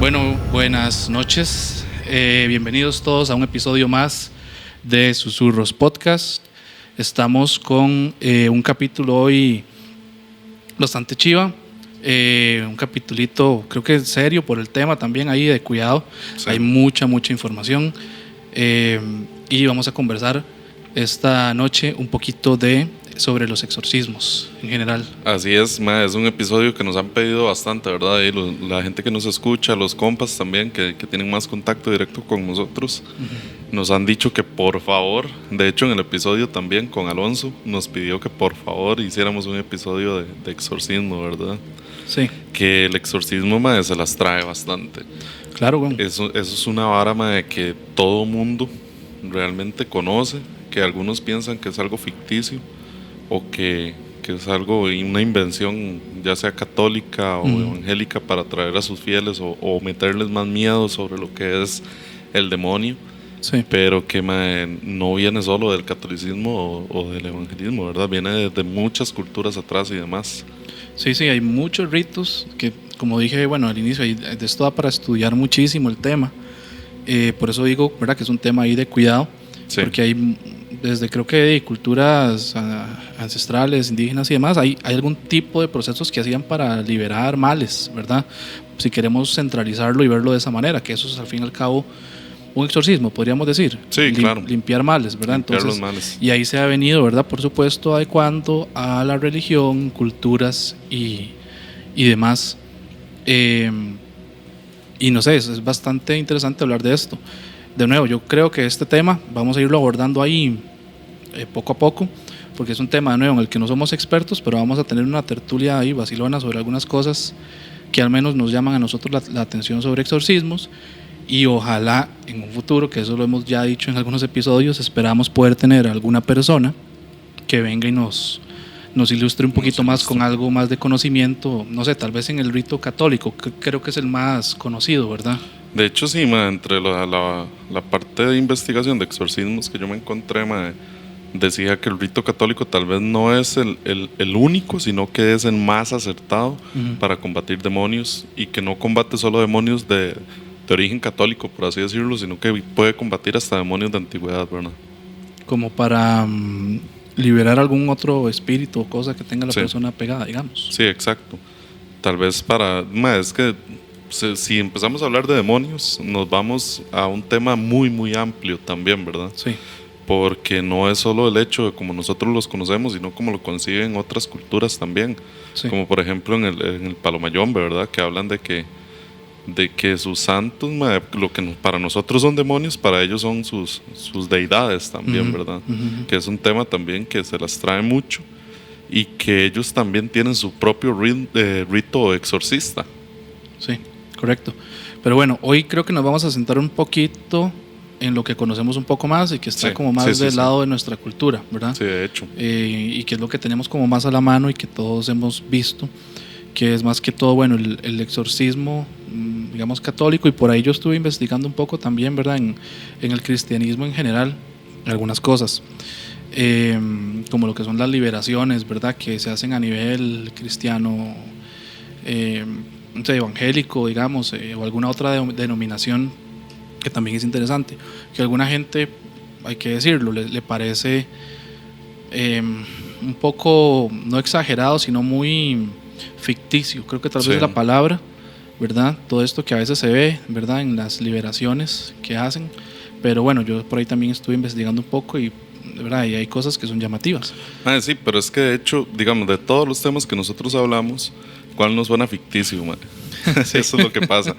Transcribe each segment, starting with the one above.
Bueno, buenas noches. Bienvenidos todos a un episodio más de Susurros Podcast. Estamos con un capítulo hoy bastante chiva. Un capitulito, creo que serio por el tema también ahí de cuidado. Sí. Hay mucha información. Y vamos a conversar esta noche un poquito sobre los exorcismos en general. Así es, es un episodio que nos han pedido bastante, ¿verdad? Y la gente que nos escucha, los compas también, que tienen más contacto directo con nosotros, nos han dicho que por favor, de hecho en el episodio también con Alonso, nos pidió que por favor hiciéramos un episodio de exorcismo, ¿verdad? Sí. Que el exorcismo, se las trae bastante. Claro, bueno. Eso es una vara, que todo mundo realmente conoce, que algunos piensan que es algo ficticio, o que es algo, una invención ya sea católica o evangélica para atraer a sus fieles o meterles más miedo sobre lo que es el demonio. Sí. Pero que no viene solo del catolicismo o del evangelismo, ¿verdad? Viene de muchas culturas atrás y demás. Sí, hay muchos ritos que, como dije, bueno, al inicio, de esto da para estudiar muchísimo el tema. Por eso digo, ¿verdad?, que es un tema ahí de cuidado, sí. Porque hay desde, creo que de culturas ancestrales, indígenas y demás, hay algún tipo de procesos que hacían para liberar males, ¿verdad? Si queremos centralizarlo y verlo de esa manera, que eso es al fin y al cabo un exorcismo, podríamos decir. Sí, claro. Limpiar males, ¿verdad? Limpiar entonces, los males. Y ahí se ha venido, ¿verdad?, por supuesto, adecuando a la religión, culturas y demás. Y no sé, es bastante interesante hablar de esto. De nuevo, yo creo que este tema vamos a irlo abordando ahí poco a poco, porque es un tema, de nuevo, en el que no somos expertos, pero vamos a tener una tertulia ahí vacilona sobre algunas cosas que al menos nos llaman a nosotros la atención sobre exorcismos, y ojalá en un futuro, que eso lo hemos ya dicho en algunos episodios, esperamos poder tener alguna persona que venga y nos ilustre un poquito más con algo más de conocimiento, no sé, tal vez en el rito católico, que creo que es el más conocido, ¿verdad? De hecho, sí, entre la parte de investigación de exorcismos que yo me encontré, decía que el rito católico tal vez no es el único, sino que es el más acertado para combatir demonios, y que no combate solo demonios de origen católico, por así decirlo, sino que puede combatir hasta demonios de antigüedad, ¿verdad? Como para liberar algún otro espíritu o cosa que tenga la persona pegada, digamos. Sí, exacto. Tal vez es que si empezamos a hablar de demonios, nos vamos a un tema muy amplio también, ¿verdad? Sí. Porque no es solo el hecho de cómo nosotros los conocemos, sino como lo conciben otras culturas también. Sí. Como por ejemplo en el Palomayombe, ¿verdad? Que hablan de que sus santos, lo que para nosotros son demonios, para ellos son sus deidades también, ¿verdad? Que es un tema también que se las trae mucho, y que ellos también tienen su propio rito exorcista. Sí, correcto. Pero bueno, hoy creo que nos vamos a centrar un poquito en lo que conocemos un poco más y que está como más del lado de nuestra cultura, ¿verdad? Sí, de hecho. Y que es lo que tenemos como más a la mano y que todos hemos visto, que es más que todo, bueno, el exorcismo, digamos, católico, y por ahí yo estuve investigando un poco también, ¿verdad?, en el cristianismo en general, algunas cosas, como lo que son las liberaciones, ¿verdad?, que se hacen a nivel cristiano, no sé, evangélico, digamos, o alguna otra denominación, que también es interesante, que a alguna gente, hay que decirlo, le parece un poco, no exagerado, sino muy ficticio, creo que tal vez es la palabra, ¿verdad? Todo esto que a veces se ve, ¿verdad?, en las liberaciones que hacen. Pero bueno, yo por ahí también estuve investigando un poco y, ¿verdad?, y hay cosas que son llamativas. Sí, pero es que de hecho, digamos, de todos los temas que nosotros hablamos, ¿cuál nos suena ficticio, Sí. Eso es lo que pasa.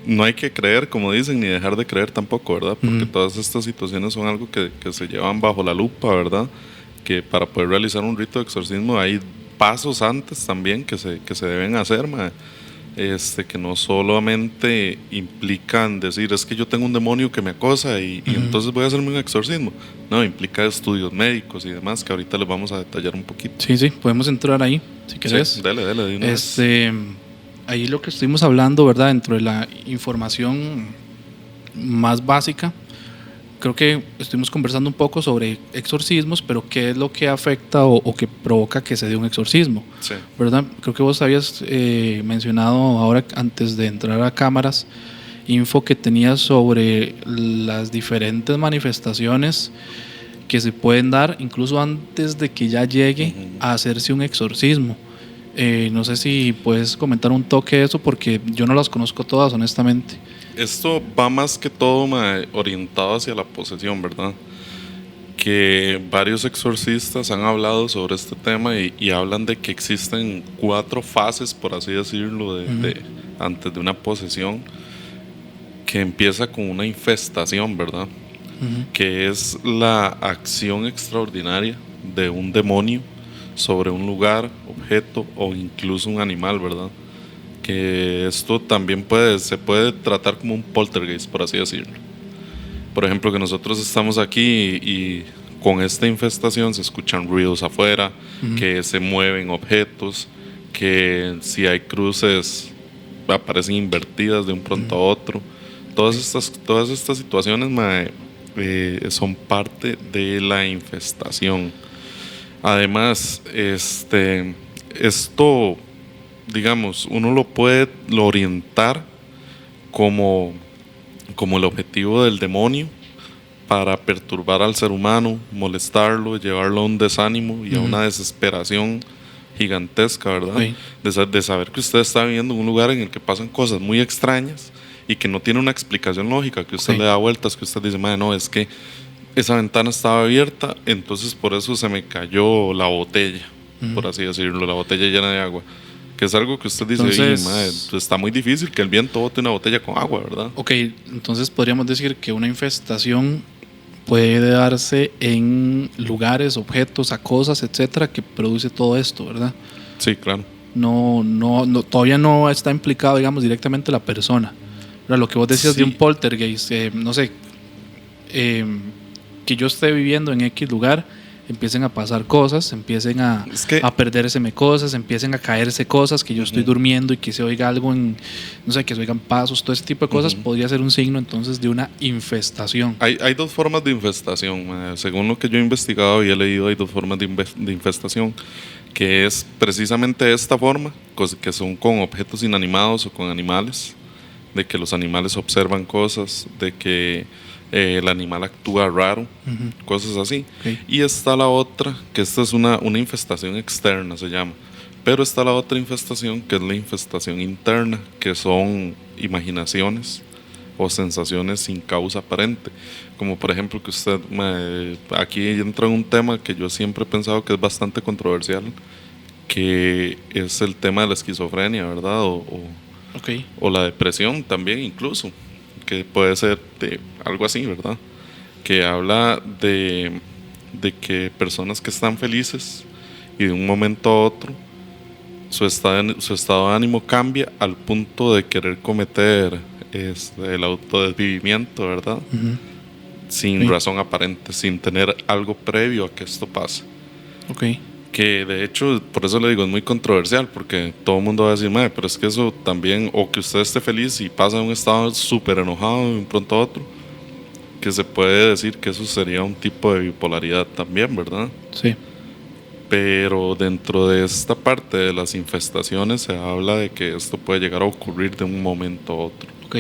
No hay que creer, como dicen, ni dejar de creer tampoco, ¿verdad? Porque todas estas situaciones son algo que se llevan bajo la lupa, ¿verdad? Que para poder realizar un rito de exorcismo hay pasos antes también que se deben hacer, que no solamente implican decir, es que yo tengo un demonio que me acosa y entonces voy a hacerme un exorcismo. No, implica estudios médicos y demás, que ahorita les vamos a detallar un poquito. Sí, podemos entrar ahí, si querés. Sí, dale, de una vez. Ahí lo que estuvimos hablando, ¿verdad?, dentro de la información más básica, creo que estuvimos conversando un poco sobre exorcismos, pero qué es lo que afecta o que provoca que se dé un exorcismo, Sí. ¿verdad? Creo que vos habías mencionado ahora, antes de entrar a cámaras, info que tenías sobre las diferentes manifestaciones que se pueden dar incluso antes de que ya llegue a hacerse un exorcismo. No sé si puedes comentar un toque de eso, porque yo no las conozco todas, honestamente. Esto va más que todo orientado hacia la posesión, ¿verdad? Que varios exorcistas han hablado sobre este tema y hablan de que existen 4 fases, por así decirlo, antes de una posesión, que empieza con una infestación, ¿verdad? Que es la acción extraordinaria de un demonio sobre un lugar, objeto o incluso un animal, ¿verdad? Que esto también se puede tratar como un poltergeist, por así decirlo. Por ejemplo, que nosotros estamos aquí y con esta infestación se escuchan ruidos afuera, que se mueven objetos, que si hay cruces aparecen invertidas de un pronto a otro. Todas estas situaciones son parte de la infestación. Además, esto, digamos, uno lo puede orientar como el objetivo del demonio para perturbar al ser humano, molestarlo, llevarlo a un desánimo y a una desesperación gigantesca, ¿verdad? Sí. De saber que usted está viviendo en un lugar en el que pasan cosas muy extrañas y que no tiene una explicación lógica, que usted le da vueltas, que usted dice, no, es que esa ventana estaba abierta, entonces por eso se me cayó la botella, por así decirlo, la botella llena de agua. Que es algo que usted dice, entonces, está muy difícil que el viento bote una botella con agua, ¿verdad? Ok, entonces podríamos decir que una infestación puede darse en lugares, objetos, a cosas, etcétera, que produce todo esto, ¿verdad? Sí, claro. No, todavía no está implicado, digamos, directamente la persona. ¿Verdad? Lo que vos decías de un poltergeist, no sé, que yo esté viviendo en X lugar, empiecen a pasar cosas, empiecen a perdérseme cosas, empiecen a caerse cosas, que yo estoy durmiendo y que se oiga algo, no sé, que se oigan pasos, todo ese tipo de cosas, podría ser un signo entonces de una infestación. Hay 2 formas de infestación, según lo que yo he investigado y he leído, hay 2 formas de infestación, que es precisamente esta forma, que son con objetos inanimados o con animales, de que los animales observan cosas, de que el animal actúa raro, cosas así. Okay. Y está la otra, que esta es una infestación externa, se llama. Pero está la otra infestación, que es la infestación interna, que son imaginaciones o sensaciones sin causa aparente. Como por ejemplo que usted, aquí entra en un tema que yo siempre he pensado que es bastante controversial, que es el tema de la esquizofrenia, ¿verdad? O la depresión también incluso, que puede ser algo así, ¿verdad? Que habla de que personas que están felices y de un momento a otro su estado de ánimo cambia al punto de querer cometer el autodesvivimiento, ¿verdad? Sin razón aparente, sin tener algo previo a que esto pase. Que de hecho, por eso le digo, es muy controversial, porque todo el mundo va a decir, pero es que eso también, o que usted esté feliz y pasa de un estado súper enojado de un pronto a otro, que se puede decir que eso sería un tipo de bipolaridad también, ¿verdad? Sí. Pero dentro de esta parte de las infestaciones se habla de que esto puede llegar a ocurrir de un momento a otro. Ok,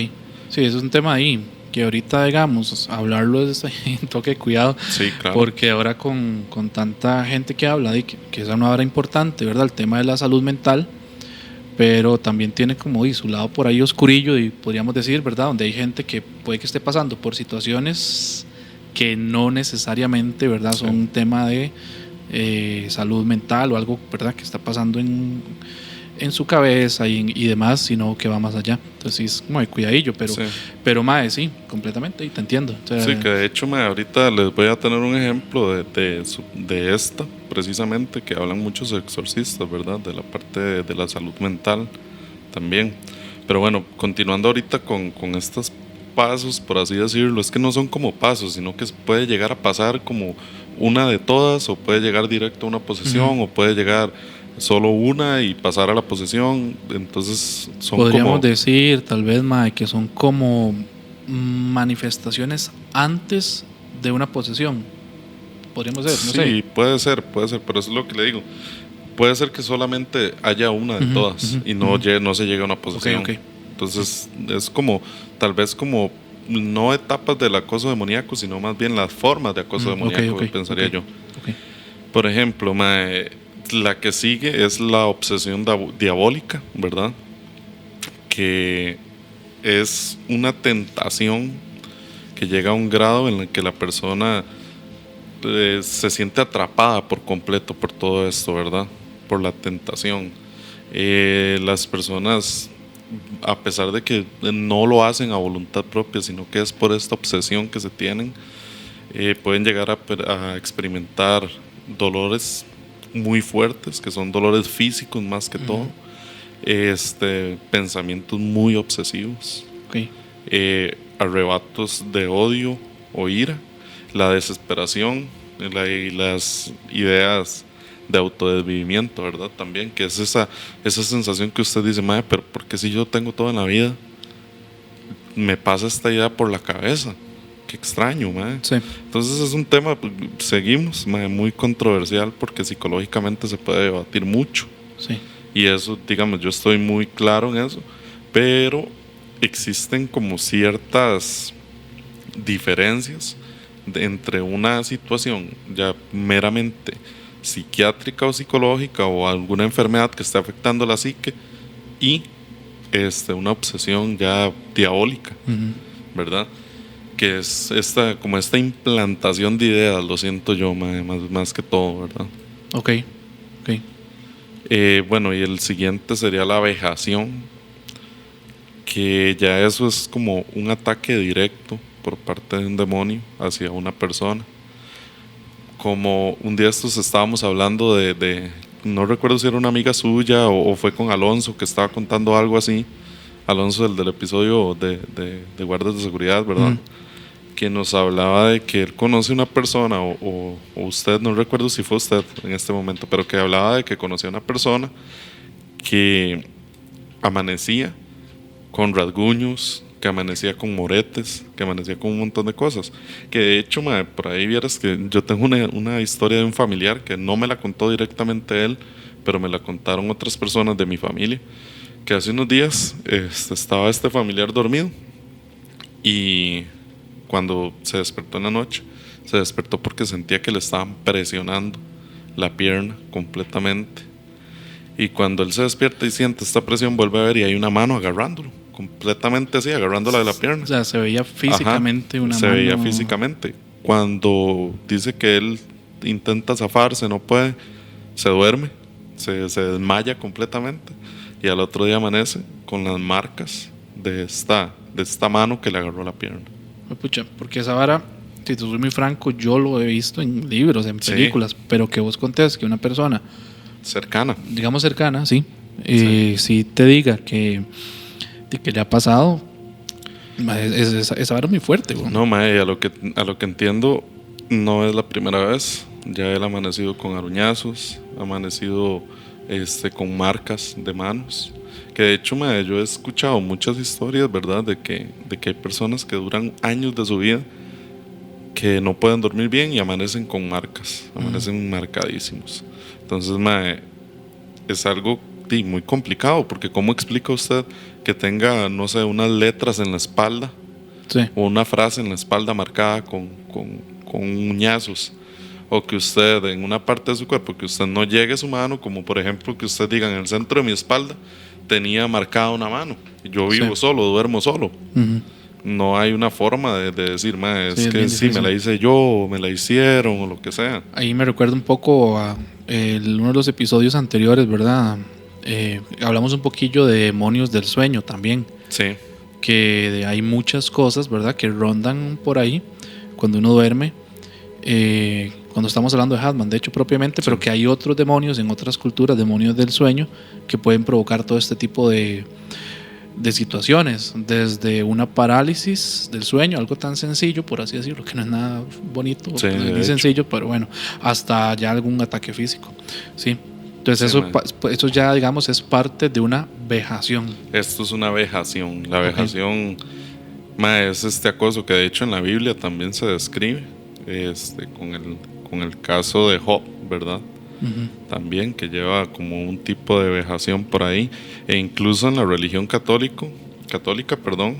sí, eso es un tema ahí, que ahorita, digamos, hablarlo es un toque de cuidado. Sí, claro. Porque ahora con tanta gente que habla de que es una hora importante, ¿verdad? El tema de la salud mental, pero también tiene como su lado por ahí oscurillo, y podríamos decir, ¿verdad? Donde hay gente que puede que esté pasando por situaciones que no necesariamente, ¿verdad? Son un tema de salud mental o algo, ¿verdad? Que está pasando en su cabeza y demás, sino que va más allá. Entonces sí, es como de cuidadillo, pero mae, sí, completamente, y te entiendo. O sea, sí, que de hecho ahorita les voy a tener un ejemplo de esta, precisamente, que hablan muchos exorcistas, ¿verdad? De la parte de la salud mental también. Pero bueno, continuando ahorita con estos pasos, por así decirlo, es que no son como pasos, sino que puede llegar a pasar como una de todas, o puede llegar directo a una posesión, o puede llegar solo una y pasar a la posesión. Entonces son podríamos decir tal vez, mae, que son como manifestaciones antes de una posesión. Podríamos ser, no sé. Sí, puede ser, pero eso es lo que le digo. Puede ser que solamente haya una de todas y no se llegue a una posesión. Okay. Entonces es como, tal vez como, no etapas del acoso demoníaco, sino más bien las formas de acoso demoníaco, pensaría yo. Por ejemplo, la que sigue es la obsesión diabólica, ¿verdad? Que es una tentación que llega a un grado en el que la persona se siente atrapada por completo por todo esto, ¿verdad? Por la tentación. Las personas, a pesar de que no lo hacen a voluntad propia, sino que es por esta obsesión que se tienen, pueden llegar a experimentar dolores muy fuertes, que son dolores físicos más que todo, pensamientos muy obsesivos, arrebatos de odio o ira, la desesperación y las ideas de autodesvivimiento, ¿verdad? También, que es esa sensación que usted dice, madre, pero ¿por qué si yo tengo todo en la vida me pasa esta idea por la cabeza? Qué extraño, madre. Sí. Entonces es un tema, seguimos, madre, muy controversial, porque psicológicamente se puede debatir mucho. Sí. Y eso, digamos, yo estoy muy claro en eso, pero existen como ciertas diferencias entre una situación ya meramente psiquiátrica o psicológica o alguna enfermedad que esté afectando la psique y una obsesión ya diabólica, ¿verdad? Que es como esta implantación de ideas, lo siento yo, más que todo, ¿verdad? Ok. Bueno, y el siguiente sería la vejación, que ya eso es como un ataque directo por parte de un demonio hacia una persona. Como un día estábamos hablando de no recuerdo si era una amiga suya o fue con Alonso, que estaba contando algo así. Alonso, del episodio de guardias de seguridad, ¿verdad? Que nos hablaba de que él conoce una persona, o usted, no recuerdo si fue usted en este momento, pero que hablaba de que conocía una persona que amanecía con rasguños, que amanecía con moretes, que amanecía con un montón de cosas. Que de hecho, por ahí vieras que yo tengo una historia de un familiar que no me la contó directamente él, pero me la contaron otras personas de mi familia, que hace unos días estaba este familiar dormido y cuando se despertó en la noche, se despertó porque sentía que le estaban presionando la pierna completamente. Y cuando él se despierta y siente esta presión, vuelve a ver y hay una mano agarrándolo, completamente así, agarrándola de la pierna. O sea, se veía físicamente una mano. Se veía físicamente. Cuando dice que él intenta zafarse, no puede, se duerme, se desmaya completamente. Y al otro día amanece con las marcas de esta mano que le agarró la pierna. Pucha, porque esa vara, si te soy muy franco, yo lo he visto en libros, en películas, pero que vos contés que una persona cercana, digamos cercana, sí, si te diga que le ha pasado, esa vara es muy fuerte. Bueno. No, a lo que entiendo, no es la primera vez. Ya él ha amanecido con aruñazos, ha amanecido con marcas de manos. Que de hecho, yo he escuchado muchas historias, ¿verdad? De que hay personas que duran años de su vida que no pueden dormir bien y amanecen con marcas, amanecen marcadísimos. Entonces, es algo muy complicado, porque ¿cómo explica usted que tenga, no sé, unas letras en la espalda, o una frase en la espalda marcada con uñazos, o que usted en una parte de su cuerpo, que usted no llegue su mano, como por ejemplo que usted diga en el centro de mi espalda tenía marcada una mano, yo vivo solo, duermo solo? No hay una forma de decir, es que sí, me la hice yo, o me la hicieron, o lo que sea. Ahí me recuerda un poco a uno de los episodios anteriores, ¿verdad? Hablamos un poquillo de demonios del sueño también. Sí. Que hay muchas cosas, ¿verdad?, que rondan por ahí cuando uno duerme. Cuando estamos hablando de Hatman, de hecho, propiamente, pero que hay otros demonios en otras culturas, demonios del sueño, que pueden provocar todo este tipo de situaciones, desde una parálisis del sueño, algo tan sencillo, por así decirlo, que no es nada bonito, ni sencillo, pero bueno, hasta ya algún ataque físico. Sí. Entonces eso ya, digamos, es parte de una vejación. Esto es una vejación. La vejación Es este acoso que de hecho en la Biblia también se describe, con el caso de Job, ¿verdad? También que lleva como un tipo de vejación por ahí, e incluso en la religión católica, perdón,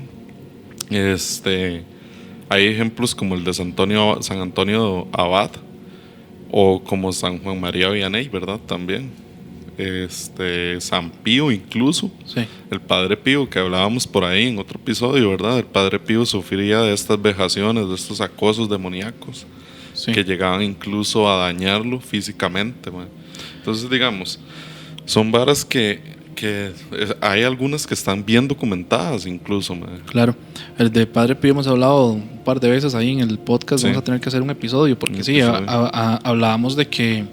hay ejemplos como el de San Antonio Abad o como San Juan María Vianney, ¿verdad? También San Pío incluso, Sí. el Padre Pío que hablábamos por ahí en otro episodio, ¿verdad? El Padre Pío sufría de estas vejaciones, de estos acosos demoníacos, Sí. que llegaban incluso a dañarlo físicamente, man. Entonces, digamos, son varas que hay algunas que están bien documentadas incluso, man. Claro, el de Padre Pío hemos hablado un par de veces ahí en el podcast. Sí. Vamos a tener que hacer un episodio porque Un sí, episodio. hablábamos de que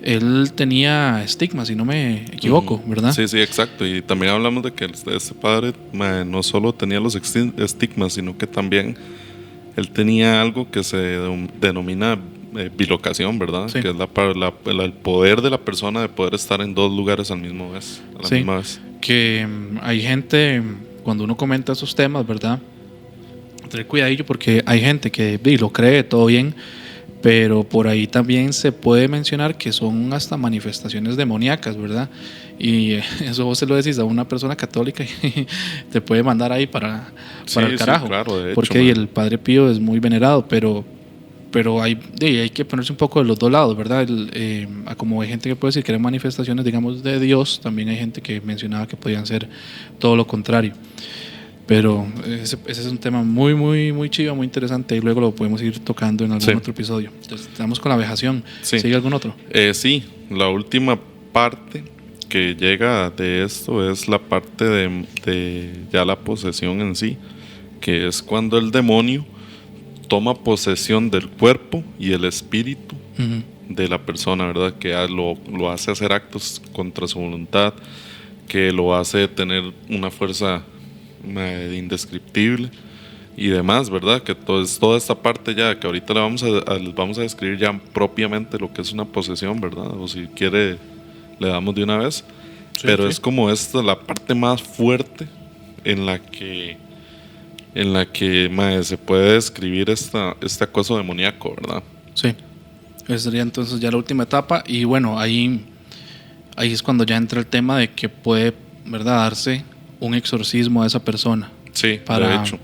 él tenía estigma, si no me equivoco, ¿verdad? Sí, sí, exacto. Y también hablamos de que este padre no solo tenía los estigmas, sino que también él tenía algo que se denomina bilocación, ¿verdad? Sí. Que es el poder de la persona de poder estar en dos lugares a la misma vez. Sí. Que hay gente, cuando uno comenta esos temas, ¿verdad? Tener cuidadillo porque hay gente que lo cree, todo bien, pero por ahí también se puede mencionar que son hasta manifestaciones demoníacas, ¿verdad? Y eso vos se lo decís a una persona católica y te puede mandar ahí para el carajo. Sí, claro, de hecho, porque el Padre Pío es muy venerado, pero hay que ponerse un poco de los dos lados, ¿verdad? Como hay gente que puede decir que eran manifestaciones, digamos, de Dios, también hay gente que mencionaba que podían ser todo lo contrario. Pero ese es un tema muy, muy, muy chido, muy interesante, y luego lo podemos ir tocando en algún otro episodio. Entonces, estamos con la vejación. Sí. ¿Sigue algún otro? Sí, la última parte que llega de esto es la parte de ya la posesión en sí, que es cuando el demonio toma posesión del cuerpo y el espíritu de la persona, ¿verdad? Que lo hace hacer actos contra su voluntad, que lo hace tener una fuerza indescriptible y demás, ¿verdad? Que toda esta parte ya, que ahorita les vamos a describir ya propiamente lo que es una posesión, ¿verdad? O si quiere, le damos de una vez. Sí, pero sí. Es como esta la parte más fuerte en la que se puede describir este acoso demoníaco, ¿verdad? Sí. Esa sería entonces ya la última etapa. Y bueno, ahí es cuando ya entra el tema de que puede, ¿verdad?, darse un exorcismo a esa persona. Sí, de hecho.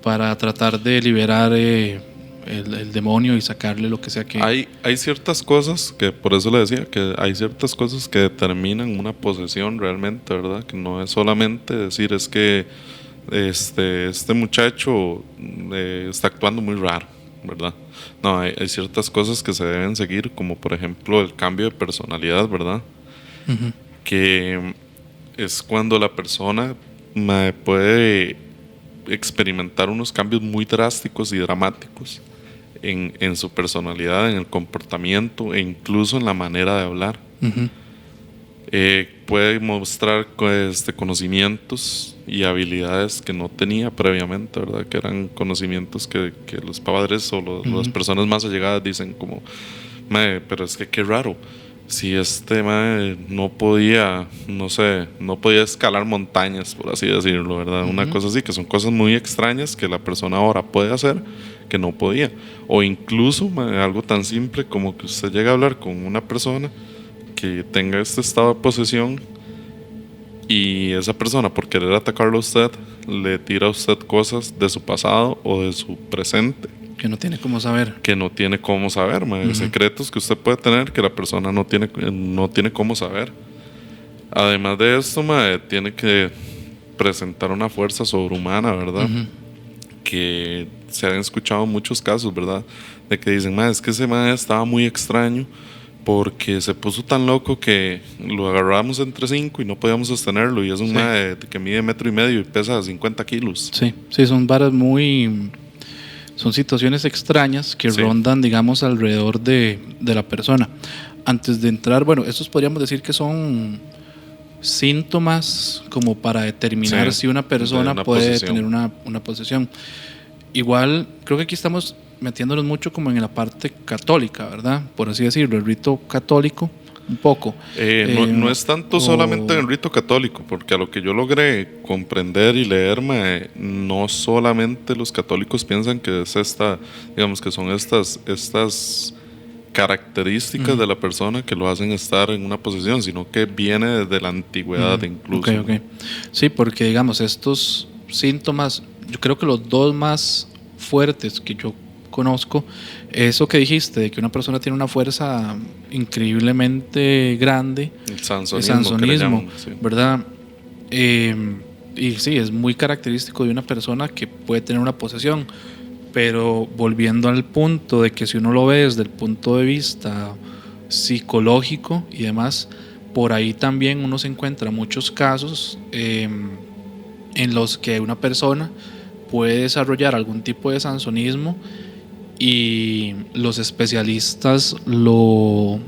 Para tratar de liberar el demonio y sacarle lo que sea que... Hay ciertas cosas, que por eso le decía, que hay ciertas cosas que determinan una posesión realmente, ¿verdad? Que no es solamente decir, es que este muchacho está actuando muy raro, ¿verdad? No, hay ciertas cosas que se deben seguir, como por ejemplo el cambio de personalidad, ¿verdad? Que es cuando la persona puede experimentar unos cambios muy drásticos y dramáticos en su personalidad, en el comportamiento e incluso en la manera de hablar. Puede mostrar conocimientos y habilidades que no tenía previamente, ¿verdad? Que eran conocimientos que los padres o las personas más allegadas dicen como, pero es que qué raro, si no podía escalar montañas, por así decirlo, ¿verdad? Una cosa así, que son cosas muy extrañas que la persona ahora puede hacer que no podía. O incluso algo tan simple como que usted llega a hablar con una persona que tenga este estado de posesión y esa persona, por querer atacarlo a usted, le tira a usted cosas de su pasado o de su presente que no tiene cómo saber. Secretos que usted puede tener que la persona no tiene cómo saber. Además de esto, tiene que presentar una fuerza sobrehumana, ¿verdad? Que se han escuchado muchos casos, ¿verdad? De que dicen, es que ese estaba muy extraño porque se puso tan loco que lo agarramos entre 5 y no podíamos sostenerlo, y es un que mide 1,5 metros y pesa 50 kilos. Sí, son varas son situaciones extrañas que rondan, digamos, alrededor de la persona. Antes de entrar, bueno, estos podríamos decir que son síntomas como para determinar si una persona puede tener una posesión. Igual, creo que aquí estamos metiéndonos mucho como en la parte católica, ¿verdad? Por así decirlo, el rito católico un poco. No es tanto solamente en el rito católico, porque a lo que yo logré comprender y leer, mae, no solamente los católicos piensan que es digamos que son estas características de la persona que lo hacen estar en una posesión, sino que viene desde la antigüedad incluso. Okay. Sí, porque digamos, estos síntomas, yo creo que los dos más fuertes que yo conozco, eso que dijiste, de que una persona tiene una fuerza increíblemente grande, El sansonismo, sí. ¿Verdad? Y sí, es muy característico de una persona que puede tener una posesión. Pero volviendo al punto de que si uno lo ve desde el punto de vista psicológico y demás, por ahí también uno se encuentra muchos casos en los que una persona puede desarrollar algún tipo de sansonismo y los especialistas lo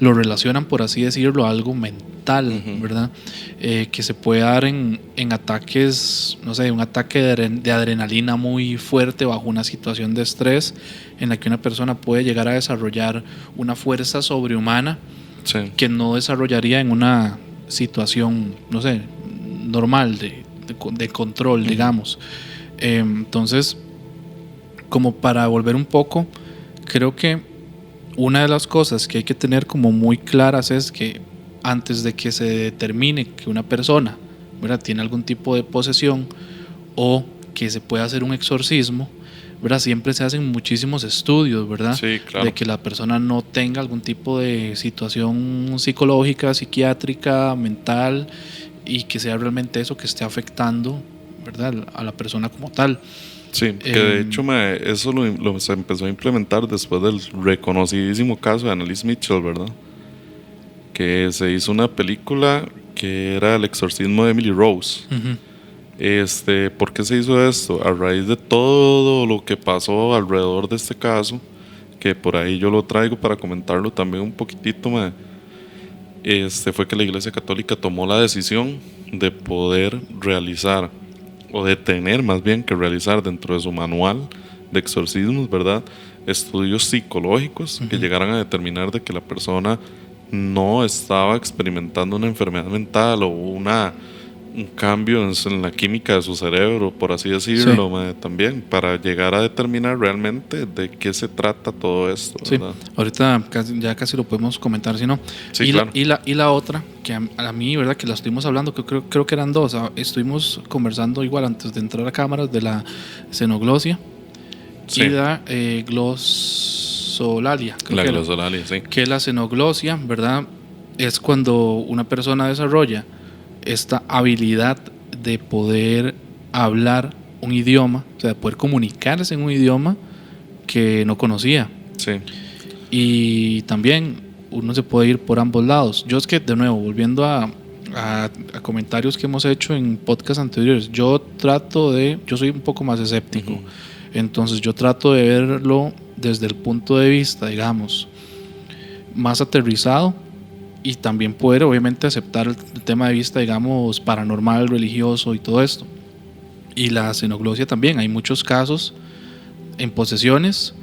relacionan, por así decirlo, a algo mental, ¿verdad? Que se puede dar en ataques, no sé, un ataque de adrenalina muy fuerte bajo una situación de estrés en la que una persona puede llegar a desarrollar una fuerza sobrehumana que no desarrollaría en una situación, no sé, normal de control, digamos. Entonces, como para volver un poco, creo que una de las cosas que hay que tener como muy claras es que antes de que se determine que una persona, ¿verdad?, tiene algún tipo de posesión o que se pueda hacer un exorcismo, ¿verdad?, siempre se hacen muchísimos estudios, ¿verdad? Sí, claro. De que la persona no tenga algún tipo de situación psicológica, psiquiátrica, mental, y que sea realmente eso que esté afectando, ¿verdad?, a la persona como tal. Sí, que de hecho eso lo se empezó a implementar después del reconocidísimo caso de Annalise Mitchell, ¿verdad? Que se hizo una película que era El exorcismo de Emily Rose. ¿Por qué se hizo esto? A raíz de todo lo que pasó alrededor de este caso, que por ahí yo lo traigo para comentarlo también un poquitito, fue que la Iglesia Católica tomó la decisión de poder realizar, o de tener más bien que realizar dentro de su manual de exorcismos, ¿verdad?, estudios psicológicos que llegaran a determinar de que la persona no estaba experimentando una enfermedad mental o un cambio en la química de su cerebro, por así decirlo, sí, también, para llegar a determinar realmente de qué se trata todo esto, ¿verdad? Sí, ahorita casi lo podemos comentar, si no. Sí, claro. Y la otra, que a mí, ¿verdad?, que la estuvimos hablando, que creo que eran dos, estuvimos conversando igual antes de entrar a cámaras, de la xenoglosia, sí, y la glosolalia. La glosolalia, sí. Que la xenoglosia, ¿verdad?, es cuando una persona desarrolla esta habilidad de poder hablar un idioma, o sea, de poder comunicarse en un idioma que no conocía. Sí. Y también uno se puede ir por ambos lados. Yo es que, de nuevo, volviendo a comentarios que hemos hecho en podcasts anteriores, yo soy un poco más escéptico. Entonces yo trato de verlo desde el punto de vista, digamos, más aterrizado, y también poder obviamente aceptar el tema de vista, digamos, paranormal, religioso y todo esto. Y la xenoglosia también, hay muchos casos en posesiones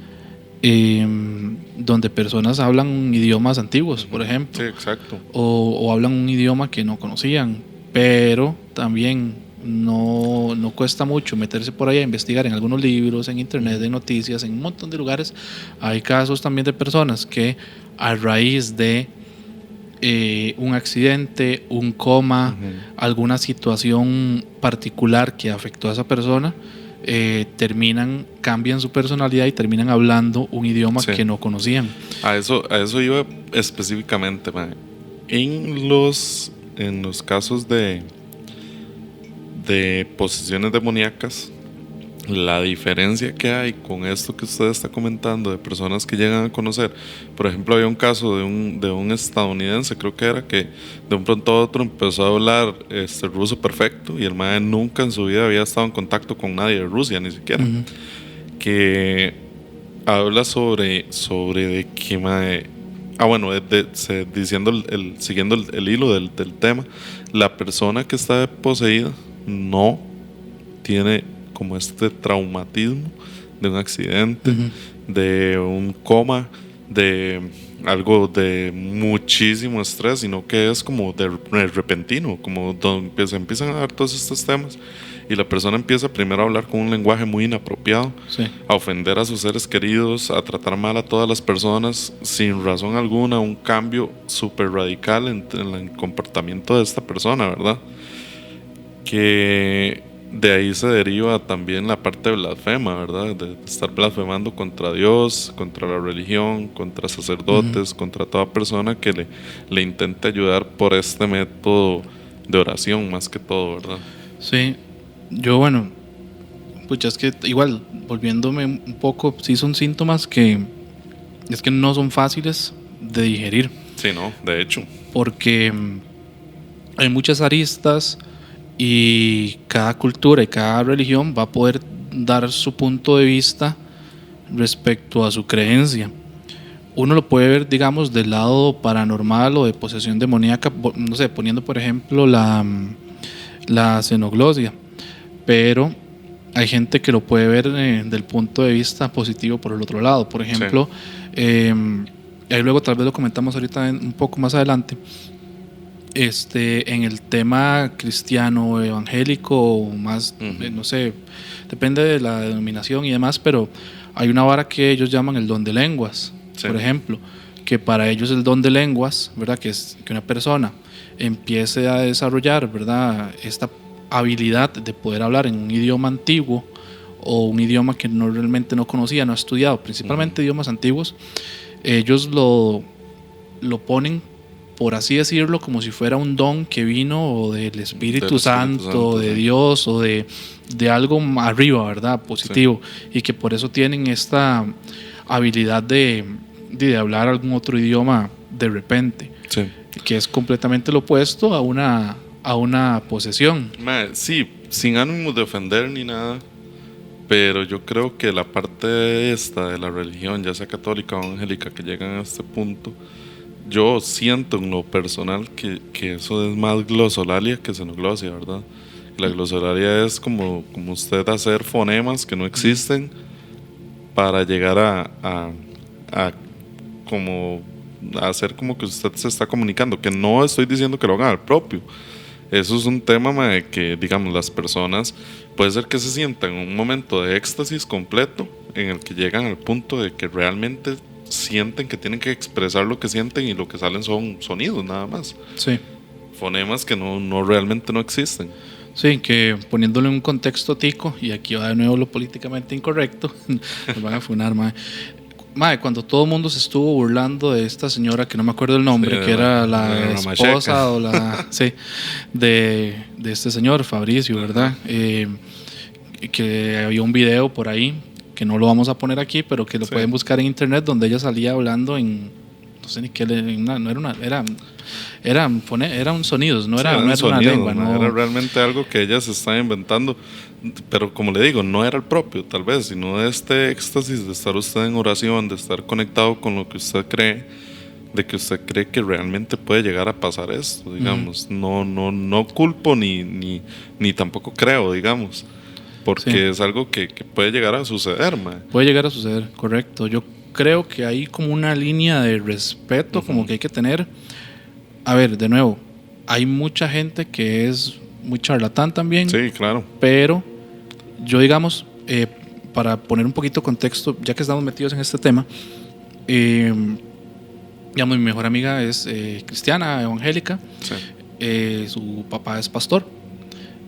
donde personas hablan idiomas antiguos, por ejemplo. Sí, exacto. O hablan un idioma que no conocían, pero también no cuesta mucho meterse por ahí a investigar en algunos libros, en internet, en noticias, en un montón de lugares. Hay casos también de personas que a raíz de un accidente, un coma, alguna situación particular que afectó a esa persona, cambian su personalidad y terminan hablando un idioma que no conocían. A eso iba específicamente, man. En los casos de posesiones demoníacas, la diferencia que hay con esto que usted está comentando de personas que llegan a conocer, por ejemplo, había un caso de un estadounidense, creo que era, que de un pronto a otro empezó a hablar ruso perfecto, y el mae nunca en su vida había estado en contacto con nadie de Rusia, ni siquiera. Que habla sobre de que mae, diciendo siguiendo el hilo del tema, la persona que está poseída no tiene como traumatismo de un accidente, de un coma, de algo de muchísimo estrés, sino que es como de repentino, como donde se empiezan a dar todos estos temas y la persona empieza primero a hablar con un lenguaje muy inapropiado, Sí. a ofender a sus seres queridos, a tratar mal a todas las personas sin razón alguna, un cambio súper radical en el comportamiento de esta persona, ¿verdad? Que de ahí se deriva también la parte de blasfema, ¿verdad? De estar blasfemando contra Dios, contra la religión, contra sacerdotes, contra toda persona que le intente ayudar por este método de oración más que todo, ¿verdad? Sí, yo bueno, pues es que igual, volviéndome un poco, sí son síntomas que es que no son fáciles de digerir, Sí, no, de hecho. porque hay muchas aristas y cada cultura y cada religión va a poder dar su punto de vista respecto a su creencia. Uno lo puede ver, digamos, del lado paranormal o de posesión demoníaca, no sé, poniendo por ejemplo la xenoglosia, pero hay gente que lo puede ver del punto de vista positivo por el otro lado. Por ejemplo, ahí luego tal vez lo comentamos ahorita un poco más adelante, en el tema cristiano, evangélico, o más, no sé, depende de la denominación y demás, pero hay una vara que ellos llaman el don de lenguas, Sí. por ejemplo, que para ellos el don de lenguas, ¿verdad? Que es que una persona empiece a desarrollar, ¿verdad?, esta habilidad de poder hablar en un idioma antiguo o un idioma que no realmente no conocía, no ha estudiado, principalmente idiomas antiguos. Ellos lo ponen, por así decirlo, como si fuera un don que vino o del Espíritu Santo, de Dios o de algo arriba, ¿verdad?, positivo, y que por eso tienen esta habilidad de hablar algún otro idioma de repente, Sí. que es completamente lo opuesto a una posesión. Sí, sin ánimo de ofender ni nada, pero yo creo que la parte esta de la religión, ya sea católica o evangélica, que llegan a este punto, yo siento en lo personal que eso es más glosolalia que xenoglosia, ¿verdad? La glosolalia es como usted hacer fonemas que no existen para llegar a como hacer como que usted se está comunicando, que no estoy diciendo que lo hagan al propio. Eso es un tema de que, digamos, las personas puede ser que se sientan en un momento de éxtasis completo en el que llegan al punto de que realmente sienten que tienen que expresar lo que sienten y lo que salen son sonidos nada más. Sí. Fonemas que no realmente no existen. Sí, que poniéndolo en un contexto tico, y aquí va de nuevo lo políticamente incorrecto, nos van a funar, mae. Mae, cuando todo el mundo se estuvo burlando de esta señora, que no me acuerdo el nombre, Sí, que era la macheca. esposa o la sí, de este señor, Fabricio, ¿verdad? Que había un video por ahí, que no lo vamos a poner aquí, pero que lo Sí. pueden buscar en internet, donde ella salía hablando en, no sé ni qué, eran sonidos, no era una lengua, no no. era realmente algo que ella se estaba inventando, pero como le digo, no era el propio tal vez, sino de este éxtasis de estar usted en oración, de estar conectado con lo que usted cree, de que usted cree que realmente puede llegar a pasar esto, digamos. No culpo ni tampoco creo, digamos, porque Sí. es algo que puede llegar a suceder, mae. Puede llegar a suceder, correcto. Yo creo que hay como una línea de respeto como que hay que tener. A ver, de nuevo, hay mucha gente que es muy charlatán también, Sí, claro. pero yo, digamos, para poner un poquito de contexto, ya que estamos metidos en este tema, digamos, mi mejor amiga es cristiana, evangélica, Sí. su papá es pastor.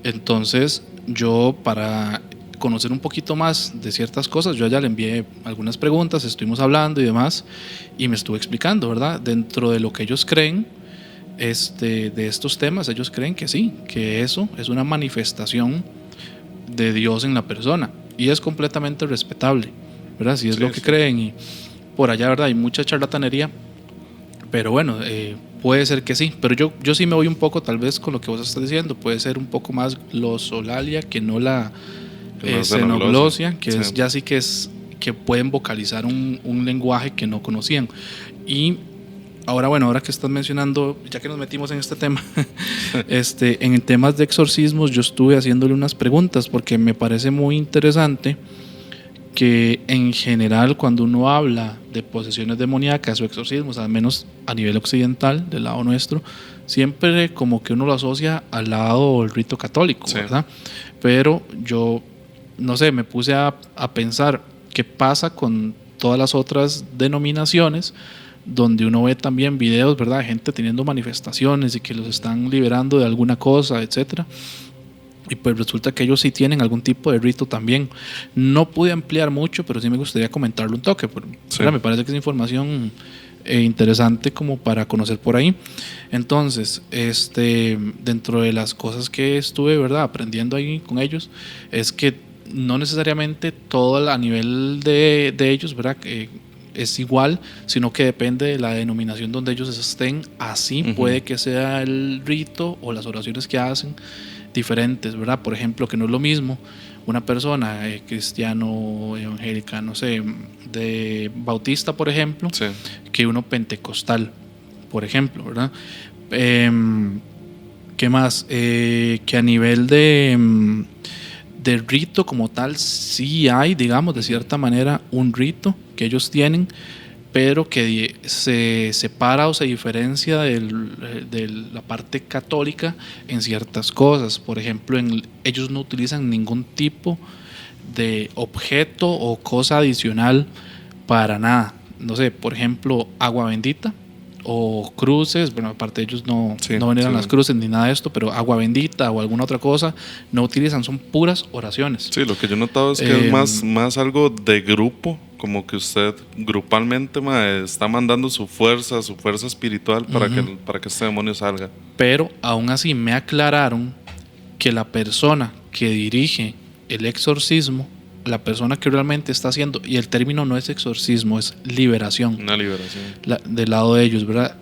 Entonces, yo, para conocer un poquito más de ciertas cosas, yo a ella le envié algunas preguntas, estuvimos hablando y demás, y me estuvo explicando, ¿verdad? Dentro de lo que ellos creen, de estos temas, ellos creen que sí, que eso es una manifestación de Dios en la persona, y es completamente respetable, ¿verdad? Si es lo que creen, y por allá, ¿verdad? Hay mucha charlatanería, pero bueno, puede ser que sí, pero yo sí me voy un poco tal vez con lo que vos estás diciendo, puede ser un poco más glosolalia que no la xenoglosia, que es ya sí que pueden vocalizar un lenguaje que no conocían. Y ahora, bueno, ahora que estás mencionando, ya que nos metimos en este tema, en temas de exorcismos, yo estuve haciéndole unas preguntas porque me parece muy interesante que en general cuando uno habla de posesiones demoníacas o exorcismos, al menos a nivel occidental, del lado nuestro, siempre como que uno lo asocia al lado del rito católico, sí, ¿verdad? Pero yo, no sé, me puse a pensar qué pasa con todas las otras denominaciones donde uno ve también videos, ¿verdad? Gente teniendo manifestaciones y que los están liberando de alguna cosa, etcétera. Y pues resulta que ellos sí tienen algún tipo de rito también. No pude ampliar mucho, pero sí me gustaría comentarlo un toque. Sí. Me parece que es información interesante como para conocer por ahí. Entonces, dentro de las cosas que estuve, ¿verdad?, aprendiendo ahí con ellos, es que no necesariamente todo a nivel de ellos, ¿verdad?, es igual, sino que depende de la denominación donde ellos estén. Así puede que sea el rito o las oraciones que hacen diferentes, ¿verdad? Por ejemplo, que no es lo mismo una persona cristiano, evangélica, no sé, de bautista, por ejemplo, sí, que uno pentecostal, por ejemplo, ¿verdad? ¿Qué más? Que a nivel de rito como tal, sí hay, digamos, de cierta manera, un rito que ellos tienen, pero que se separa o se diferencia de la parte católica en ciertas cosas. Por ejemplo, ellos no utilizan ningún tipo de objeto o cosa adicional para nada. No sé, por ejemplo, agua bendita o cruces. Bueno, aparte ellos no veneran las cruces ni nada de esto, pero agua bendita o alguna otra cosa no utilizan, son puras oraciones. Sí, lo que yo he notado es que es más algo de grupo, como que usted grupalmente está mandando su fuerza espiritual para que este demonio salga. Pero aún así me aclararon que la persona que dirige el exorcismo, la persona que realmente está haciendo, y el término no es exorcismo, es liberación. Una liberación. Del lado de ellos, ¿verdad?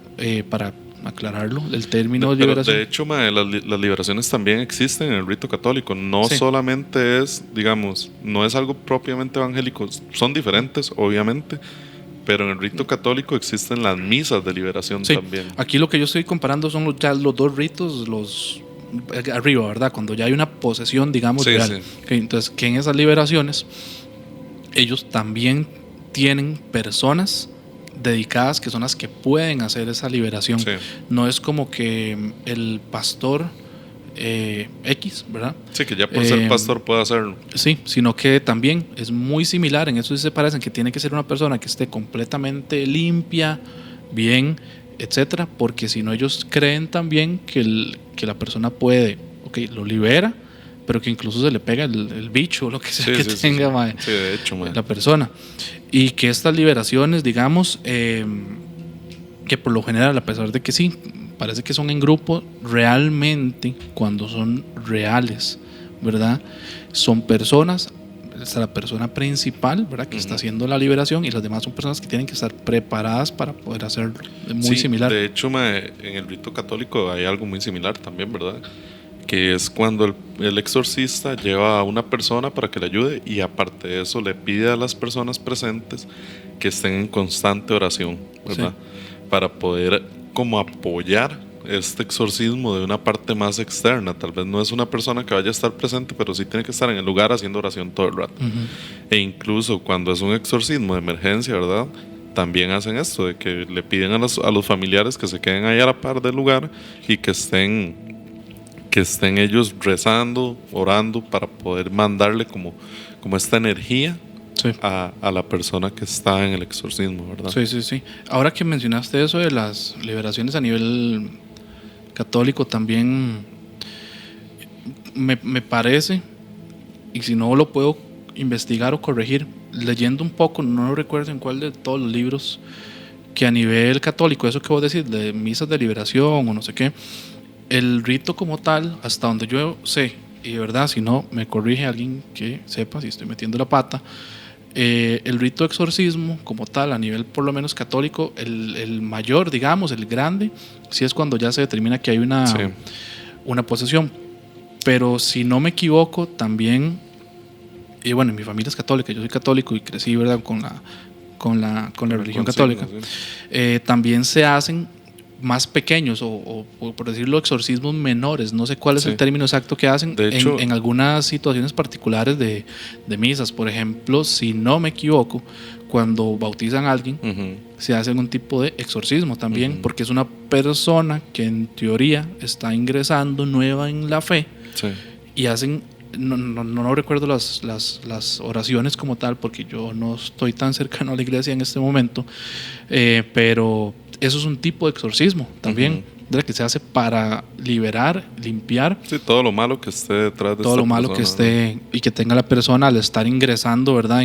Para aclararlo, el término liberación. De hecho, las liberaciones también existen en el rito católico. No solamente es, digamos, no es algo propiamente evangélico. Son diferentes, obviamente, pero en el rito católico existen las misas de liberación también. Aquí lo que yo estoy comparando son ya los dos ritos, los arriba, ¿verdad? Cuando ya hay una posesión, digamos, real. Entonces, que en esas liberaciones ellos también tienen personas dedicadas que son las que pueden hacer esa liberación. No es como que el pastor X, ¿verdad? Sí, que ya por ser pastor puede hacerlo. Sí, sino que también es muy similar, en eso sí se parecen, que tiene que ser una persona que esté completamente limpia, bien, etcétera, porque si no ellos creen también que la persona puede, lo libera, pero que incluso se le pega el bicho o lo que sea que tenga de hecho, la persona. Y que estas liberaciones, digamos, que por lo general, a pesar de que sí, parece que son en grupo, realmente, cuando son reales, ¿verdad? Son personas, es la persona principal, ¿verdad?, que está haciendo la liberación, y las demás son personas que tienen que estar preparadas para poder hacerlo. Muy similar. De hecho, en el rito católico hay algo muy similar también, ¿verdad? Que es cuando el exorcista lleva a una persona para que le ayude, y aparte de eso le pide a las personas presentes que estén en constante oración, ¿verdad? Para poder como apoyar este exorcismo de una parte más externa. Tal vez no es una persona que vaya a estar presente, pero sí tiene que estar en el lugar haciendo oración todo el rato. E incluso cuando es un exorcismo de emergencia, ¿verdad?, también hacen esto, de que le piden a los familiares que se queden ahí a la par del lugar y que estén ellos rezando, orando, para poder mandarle como esta energía a la persona que está en el exorcismo, ¿verdad? Sí. Ahora que mencionaste eso de las liberaciones a nivel católico, también me parece, y si no lo puedo investigar o corregir, leyendo un poco, no recuerdo en cuál de todos los libros, que a nivel católico, eso que vos decís, de misas de liberación o no sé qué, el rito como tal, hasta donde yo sé, y de verdad, si no me corrige alguien que sepa si estoy metiendo la pata, el rito de exorcismo como tal, a nivel por lo menos católico, el mayor, digamos, el grande, sí es cuando ya se determina que hay una posesión. Pero si no me equivoco, también, y bueno, mi familia es católica, yo soy católico y crecí, ¿verdad?, con la religión católica. También se hacen más pequeños o por decirlo exorcismos menores, no sé cuál es el término exacto que hacen de hecho, en algunas situaciones particulares de misas. Por ejemplo, si no me equivoco, cuando bautizan a alguien, se hace un tipo de exorcismo también, porque es una persona que en teoría está ingresando nueva en la fe, y hacen, no recuerdo las oraciones como tal, porque yo no estoy tan cercano a la iglesia en este momento, pero eso es un tipo de exorcismo también, que se hace para liberar, limpiar. Sí, todo lo malo que esté detrás de todo esta lo malo persona, que esté, ¿no? Y que tenga la persona al estar ingresando, ¿verdad?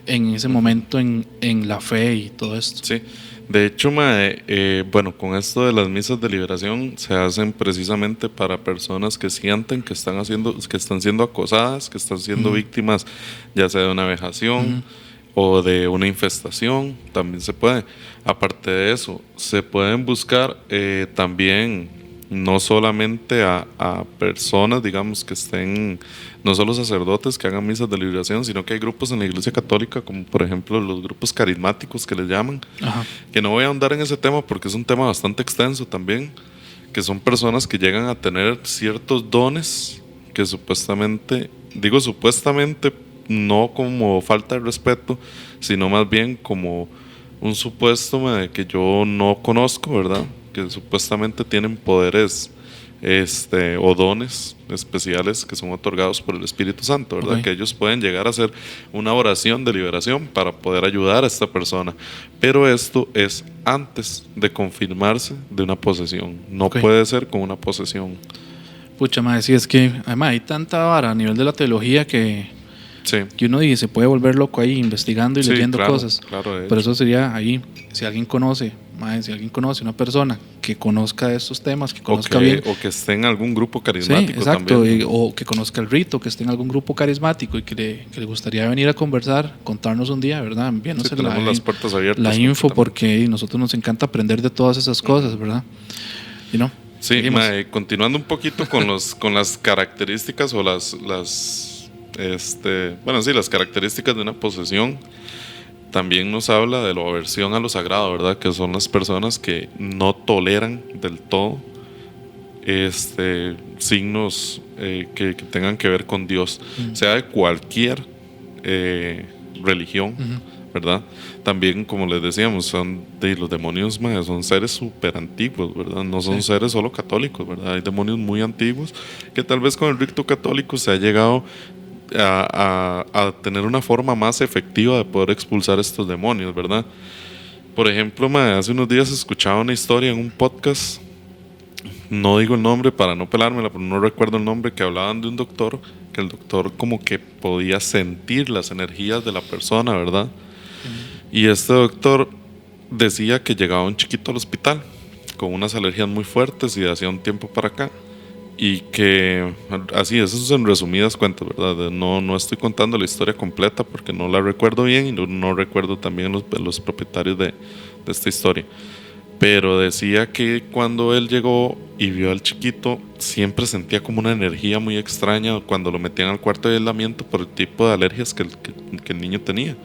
En ese momento en la fe y todo esto. Sí, de hecho, bueno, con esto de las misas de liberación se hacen precisamente para personas que sienten que están siendo acosadas, que están siendo víctimas, ya sea de una vejación o de una infestación, también se puede. Aparte de eso, se pueden buscar también no solamente a personas, digamos, que estén, no solo sacerdotes que hagan misas de liberación, sino que hay grupos en la Iglesia Católica, como por ejemplo los grupos carismáticos que les llaman, que no voy a ahondar en ese tema porque es un tema bastante extenso también, que son personas que llegan a tener ciertos dones que supuestamente, digo supuestamente, no como falta de respeto, sino más bien como un supuesto que yo no conozco, ¿verdad? Que supuestamente tienen poderes o dones especiales que son otorgados por el Espíritu Santo, ¿verdad? Que ellos pueden llegar a hacer una oración de liberación para poder ayudar a esta persona. Pero esto es antes de confirmarse de una posesión. No puede ser con una posesión. Pucha, madre, sí, es que además hay tanta vara a nivel de la teología que uno dice, se puede volver loco ahí investigando y leyendo cosas. Pero eso sería ahí, si alguien conoce una persona que conozca estos temas, que conozca bien. O que esté en algún grupo carismático. Sí, exacto, también. O que conozca el rito, que esté en algún grupo carismático y que le gustaría venir a conversar, contarnos un día, ¿verdad? Envíanos las puertas abiertas. La info, porque nosotros nos encanta aprender de todas esas cosas, ¿verdad? ¿Y no? Sí, continuando un poquito con las características o las características de una posesión. También nos habla de la aversión a lo sagrado, ¿verdad? Que son las personas que no toleran del todo signos que tengan que ver con Dios, sea de cualquier religión, ¿verdad? También, como les decíamos, los demonios son seres súper antiguos, ¿verdad? No son seres solo católicos, ¿verdad? Hay demonios muy antiguos que tal vez con el rito católico se ha llegado a tener una forma más efectiva de poder expulsar estos demonios, ¿verdad? Por ejemplo, hace unos días escuchaba una historia en un podcast, no digo el nombre para no pelármela, pero no recuerdo el nombre, que hablaban de un doctor, que el doctor como que podía sentir las energías de la persona, ¿verdad? Y este doctor decía que llegaba un chiquito al hospital con unas alergias muy fuertes y de hacía un tiempo para acá. Y que, así, eso es en resumidas cuentas, ¿verdad? No estoy contando la historia completa porque no la recuerdo bien y no recuerdo también los propietarios de esta historia. Pero decía que cuando él llegó y vio al chiquito, siempre sentía como una energía muy extraña cuando lo metían al cuarto de aislamiento por el tipo de alergias que el niño tenía.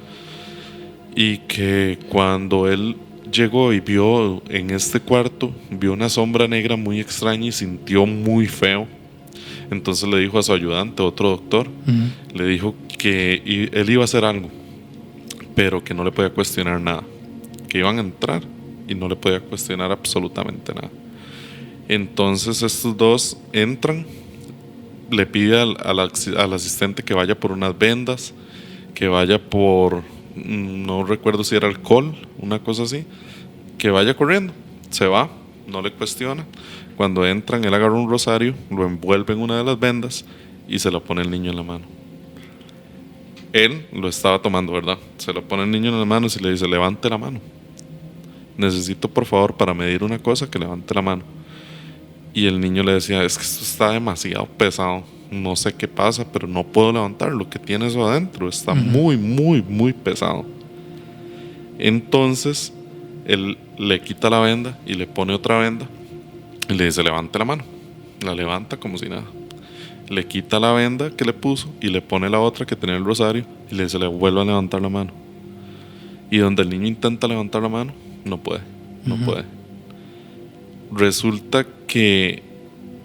Y que cuando él llegó y vio en este cuarto, vio una sombra negra muy extraña y sintió muy feo. Entonces le dijo a su ayudante, otro doctor, le dijo que él iba a hacer algo, pero que no le podía cuestionar nada, que iban a entrar y no le podía cuestionar absolutamente nada. Entonces estos dos entran, le pide al asistente que vaya por unas vendas, que vaya por, no recuerdo si era alcohol, una cosa así, que vaya corriendo. Se va, no le cuestiona. Cuando entran, él agarra un rosario, lo envuelve en una de las vendas y se lo pone el niño en la mano. Él lo estaba tomando, ¿verdad? Se lo pone el niño en las manos y le dice, levante la mano. Necesito, por favor, para medir una cosa, que levante la mano. Y el niño le decía, es que esto está demasiado pesado. No sé qué pasa, pero no puedo levantar lo que tiene eso adentro. Está muy, muy, muy pesado. Entonces, él le quita la venda y le pone otra venda y le dice, levante la mano. La levanta como si nada. Le quita la venda que le puso y le pone la otra que tenía el rosario y le dice, le vuelve a levantar la mano. Y donde el niño intenta levantar la mano, no puede. Resulta que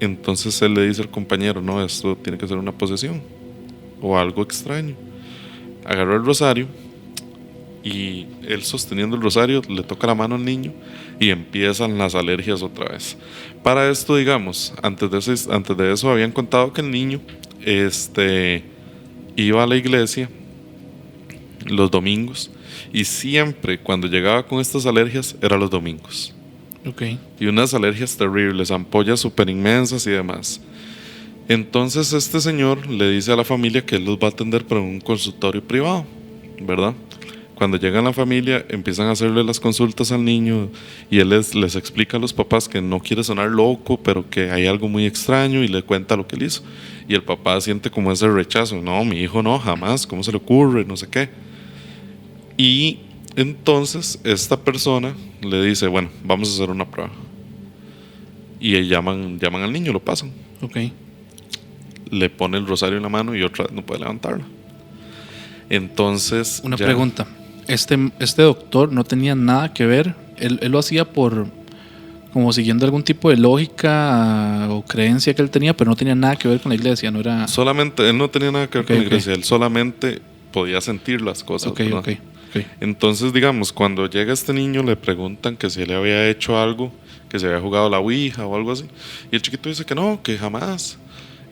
entonces él le dice al compañero, no, esto tiene que ser una posesión o algo extraño. Agarró el rosario y él, sosteniendo el rosario, le toca la mano al niño y empiezan las alergias otra vez. Para esto, digamos, antes de eso habían contado que el niño iba a la iglesia los domingos y siempre cuando llegaba con estas alergias era los domingos. Okay. Y unas alergias terribles, ampollas súper inmensas y demás. Entonces este señor le dice a la familia que él los va a atender para un consultorio privado, ¿verdad? Cuando llegan la familia empiezan a hacerle las consultas al niño y él les explica a los papás que no quiere sonar loco, pero que hay algo muy extraño y le cuenta lo que él hizo. Y el papá siente como ese rechazo, no, mi hijo no, jamás, ¿cómo se le ocurre? No sé qué. Y entonces esta persona le dice, bueno, vamos a hacer una prueba. Y llaman al niño, lo pasan. Okay. Le pone el rosario en la mano y otra vez no puede levantarlo. Entonces... Una pregunta. Este doctor no tenía nada que ver. Él lo hacía como siguiendo algún tipo de lógica o creencia que él tenía, pero no tenía nada que ver con la iglesia, no era... Solamente, él no tenía nada que ver con la iglesia, él solamente podía sentir las cosas. Okay. Entonces, digamos, cuando llega este niño le preguntan que si él había hecho algo, que se había jugado la ouija o algo así, y el chiquito dice que no, que jamás.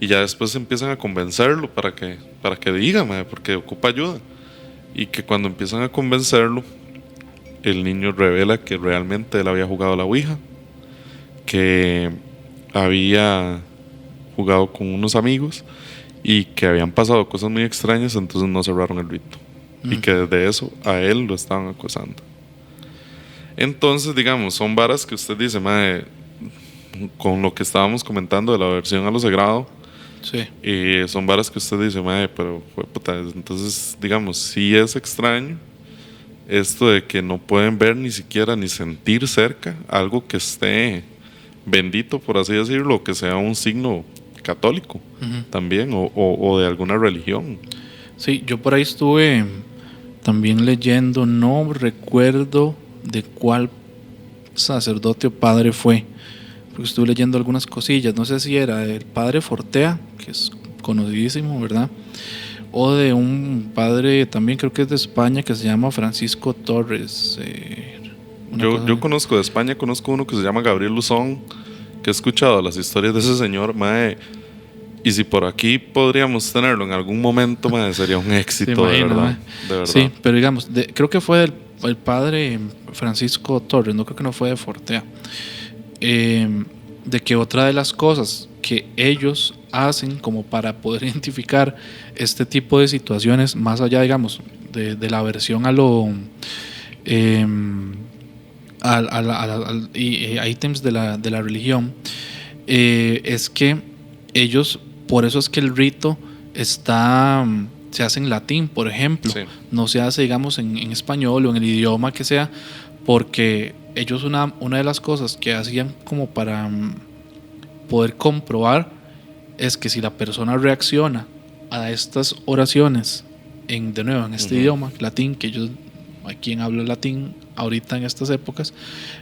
Y ya después empiezan a convencerlo para que diga, porque ocupa ayuda. Y que cuando empiezan a convencerlo, el niño revela que realmente él había jugado la ouija, que había jugado con unos amigos y que habían pasado cosas muy extrañas, entonces no cerraron el rito. Y que desde eso a él lo estaban acosando. Entonces, digamos, son varas que usted dice, con lo que estábamos comentando de la aversión a lo sagrado. Sí. Son varas que usted dice, pero puta, entonces, digamos, sí es extraño esto de que no pueden ver ni siquiera ni sentir cerca algo que esté bendito, por así decirlo, o que sea un signo católico también, o de alguna religión. Sí, yo por ahí estuve también leyendo, no recuerdo de cuál sacerdote o padre fue, porque estuve leyendo algunas cosillas, no sé si era el padre Fortea, que es conocidísimo, ¿verdad? O de un padre también, creo que es de España, que se llama Francisco Torres. Yo conozco de España, conozco uno que se llama Gabriel Luzón, que he escuchado las historias de ese señor, y si por aquí podríamos tenerlo en algún momento, sería un éxito, de verdad. Sí, pero digamos, creo que fue el padre Francisco Torres, no creo que no fue de Fortea. De que otra de las cosas que ellos hacen como para poder identificar este tipo de situaciones, más allá, digamos, de la aversión a lo ítems de la religión, es que ellos, por eso es que el rito se hace en latín, por ejemplo. Sí. No se hace, digamos, en español o en el idioma que sea, porque ellos una de las cosas que hacían como para poder comprobar es que si la persona reacciona a estas oraciones de nuevo en este idioma latín, que ellos, hay quien habla latín ahorita en estas épocas,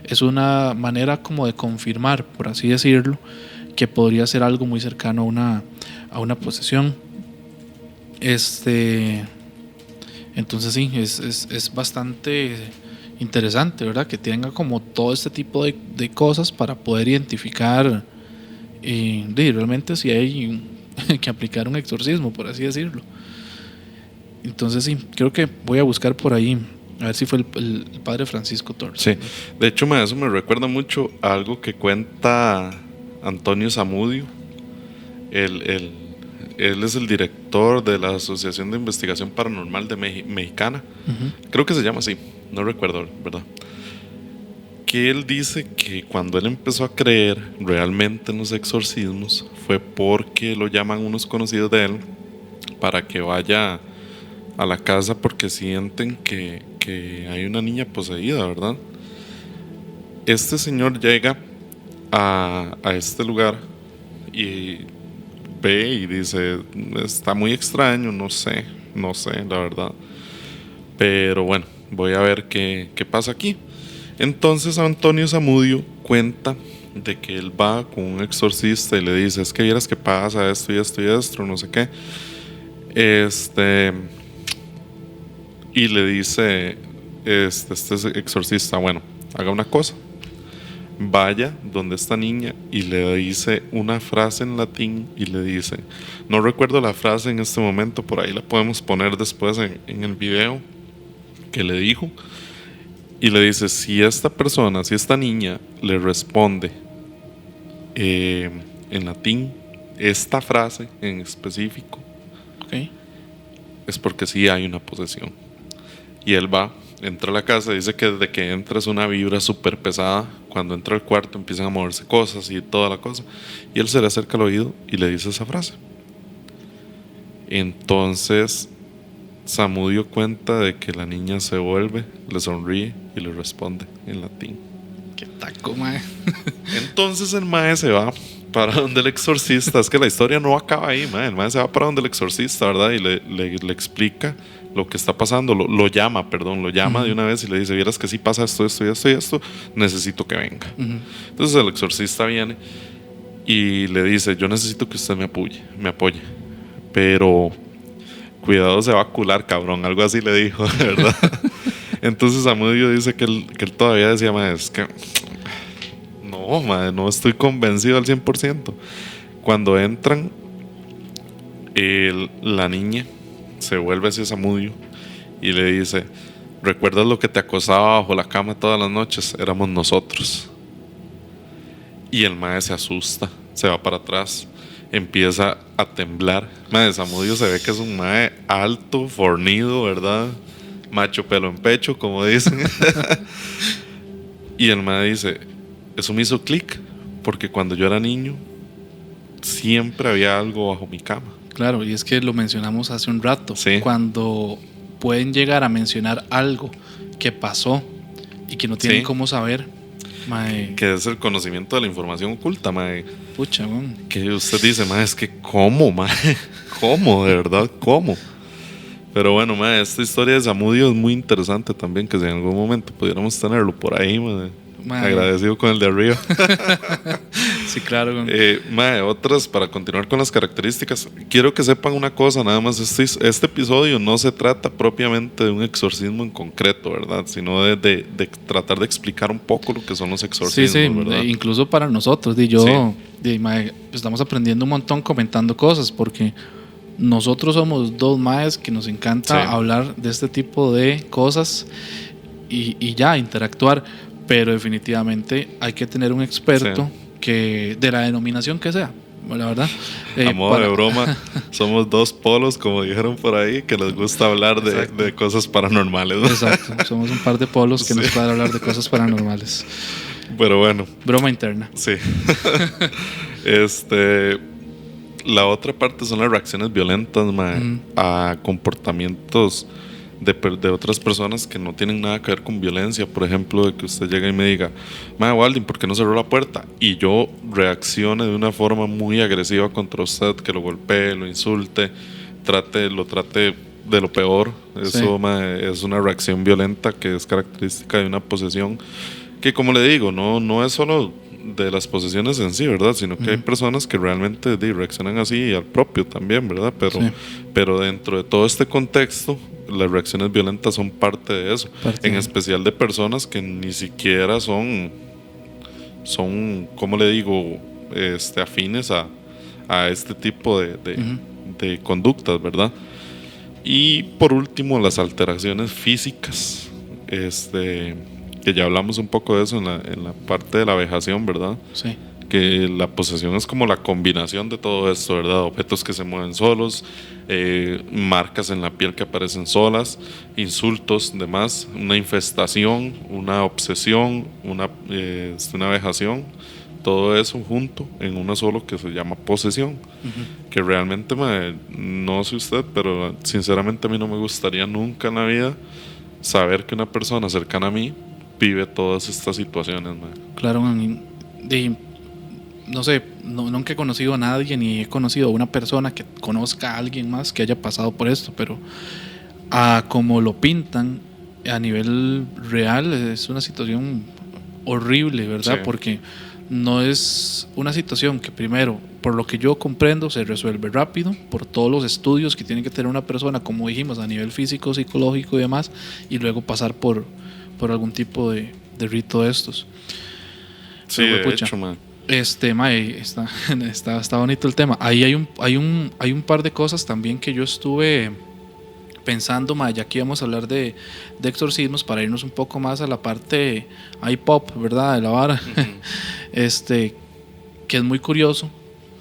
es una manera como de confirmar, por así decirlo, que podría ser algo muy cercano a una posesión. Entonces sí, es bastante interesante, ¿verdad? Que tenga como todo este tipo de cosas para poder identificar realmente si hay que aplicar un exorcismo, por así decirlo. Entonces sí, creo que voy a buscar por ahí a ver si fue el padre Francisco Torres. Sí, de hecho eso me recuerda mucho a algo que cuenta Antonio Zamudio. Él es el director de la Asociación de Investigación Paranormal de Mexicana. Creo que se llama así, no recuerdo, ¿verdad? Que él dice que cuando él empezó a creer realmente en los exorcismos fue porque lo llaman unos conocidos de él para que vaya a la casa porque sienten que hay una niña poseída, ¿verdad? Este señor llega a este lugar y ve y dice, está muy extraño, no sé, la verdad, pero bueno, voy a ver qué pasa aquí. Entonces Antonio Zamudio cuenta de que él va con un exorcista y le dice, es que vieras que pasa esto y esto y esto, no sé qué. Y le dice este exorcista, bueno, haga una cosa, vaya donde esta niña y le dice una frase en latín y le dice, no recuerdo la frase en este momento, por ahí la podemos poner después en el video que le dijo, y le dice, si esta niña le responde en latín esta frase en específico, Okay. es porque sí hay una posesión. Y él va, entra a la casa, dice que desde que entra es una vibra súper pesada. Cuando entra al cuarto empiezan a moverse cosas y toda la cosa. Y él se le acerca al oído y le dice esa frase. Entonces Samu dio cuenta de que la niña se vuelve, le sonríe y le responde en latín. Qué taco, mae. Entonces el mae se va para donde el exorcista. Es que la historia no acaba ahí, mae. El mae se va para donde el exorcista, ¿verdad? Y le explica lo que está pasando. Lo llama de una vez y le dice, vieras que sí pasa esto, esto y esto y esto, necesito que venga. Entonces el exorcista viene y le dice, yo necesito que usted me apoye, pero cuidado, se va a cular, cabrón. Algo así le dijo, ¿verdad? Entonces Samudio dice que él todavía decía, mae, es que no, madre, no estoy convencido al 100%. Cuando entran, la niña se vuelve hacia Samudio y le dice, ¿recuerdas lo que te acosaba bajo la cama todas las noches? Éramos nosotros. Y el mae se asusta, se va para atrás, empieza a temblar. Mae, Samudio se ve que es un mae alto, fornido, ¿verdad? Macho pelo en pecho, como dicen. Y el mae dice, eso me hizo clic, porque cuando yo era niño siempre había algo bajo mi cama. Claro, y es que lo mencionamos hace un rato. Sí. Cuando pueden llegar a mencionar algo que pasó y que no tienen cómo saber, mae, que es el conocimiento de la información oculta, mae. Pucha, man. Que usted dice, mae, es que ¿cómo, mae? ¿Cómo? De verdad, ¿cómo? Pero bueno, mae, esta historia de Samudio es muy interesante también, que si en algún momento pudiéramos tenerlo por ahí, mae. Agradecido con el de arriba. Sí, claro. Mae, otras, para continuar con las características, quiero que sepan una cosa, nada más, este episodio no se trata propiamente de un exorcismo en concreto, ¿verdad? Sino de tratar de explicar un poco lo que son los exorcismos, ¿verdad? Incluso para nosotros, mae, estamos aprendiendo un montón comentando cosas, porque nosotros somos dos maes que nos encanta hablar de este tipo de cosas y ya, interactuar, pero definitivamente hay que tener un experto que de la denominación que sea, la verdad. A modo de broma, somos dos polos, como dijeron por ahí, que les gusta hablar de cosas paranormales, ¿no? Exacto, somos un par de polos que nos pueden hablar de cosas paranormales. Pero bueno. Broma interna. Sí. La otra parte son las reacciones violentas, mae, a comportamientos de otras personas que no tienen nada que ver con violencia. Por ejemplo, de que usted llegue y me diga, mae, Waldin, ¿por qué no cerró la puerta? Y yo reaccione de una forma muy agresiva contra usted, que lo golpee, lo insulte, lo trate de lo peor. Eso, mae, es una reacción violenta que es característica de una posesión, que, como le digo, no es solo de las posesiones en sí, ¿verdad? Sino que hay personas que realmente reaccionan así al propio también, ¿verdad? Pero dentro de todo este contexto, las reacciones violentas son parte de eso, en especial de personas que ni siquiera son, ¿cómo le digo? Afines a este tipo de conductas, ¿verdad? Y por último, las alteraciones físicas, que ya hablamos un poco de eso en la parte de la vejación, ¿verdad? Sí. Que la posesión es como la combinación de todo esto, ¿verdad? Objetos que se mueven solos, marcas en la piel que aparecen solas, insultos, demás, una infestación, una obsesión, una vejación, todo eso junto en uno solo que se llama posesión. Que realmente, no sé usted, pero sinceramente a mí no me gustaría nunca en la vida saber que una persona cercana a mí vive todas estas situaciones, man. Claro, no sé, nunca he conocido a nadie ni he conocido a una persona que conozca a alguien más que haya pasado por esto, pero como lo pintan a nivel real es una situación horrible, ¿verdad? Porque no es una situación que primero, por lo que yo comprendo, se resuelve rápido, por todos los estudios que tiene que tener una persona, como dijimos, a nivel físico, psicológico y demás, y luego pasar por algún tipo de rito de estos. Sí, de hecho, man. Mae, está bonito el tema. Ahí hay un par de cosas también que yo estuve pensando, mae, ya que íbamos a hablar de exorcismos, para irnos un poco más a la parte pop, ¿verdad? De la vara. Que es muy curioso,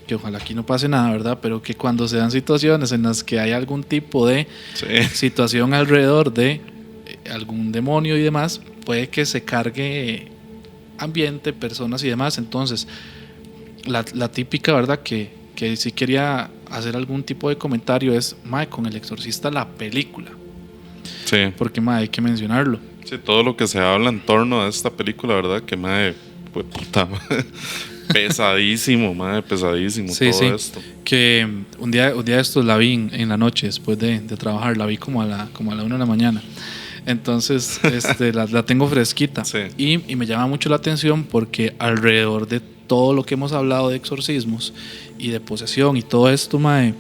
que ojalá aquí no pase nada, ¿verdad? Pero que cuando se dan situaciones en las que hay algún tipo de situación alrededor de algún demonio y demás, puede que se cargue ambiente, personas y demás. Entonces la típica, ¿verdad? Que sí quería hacer algún tipo de comentario es, mae, con El Exorcista la película. Sí. Porque, mae, hay que mencionarlo. Sí, todo lo que se habla en torno a esta película, ¿verdad? Que, mae, pues puta, pesadísimo, mae, pesadísimo todo esto. Que un día de estos la vi en la noche después de trabajar, la vi como a la 1 de la mañana. Entonces la tengo fresquita. Sí. Y me llama mucho la atención porque alrededor de todo lo que hemos hablado de exorcismos y de posesión y todo esto, mae,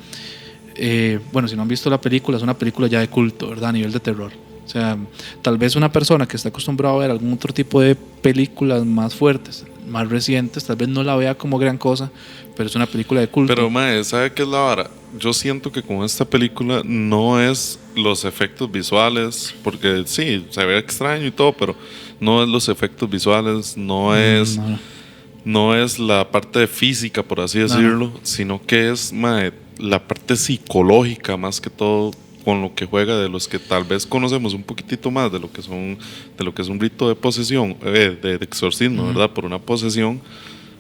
bueno, si no han visto la película, es una película ya de culto, ¿verdad? A nivel de terror. O sea, tal vez una persona que está acostumbrada a ver algún otro tipo de películas más fuertes, más recientes, tal vez no la vea como gran cosa, pero es una película de culto. Pero, mae, ¿sabe qué es la vara? Yo siento que con esta película no es los efectos visuales, porque sí, se ve extraño y todo, pero no es los efectos visuales, no es la parte física, por así decirlo, sino que es, mae, la parte psicológica más que todo, con lo que juega, de los que tal vez conocemos un poquitito más de lo que es un rito de posesión, de exorcismo, ¿verdad? Por una posesión.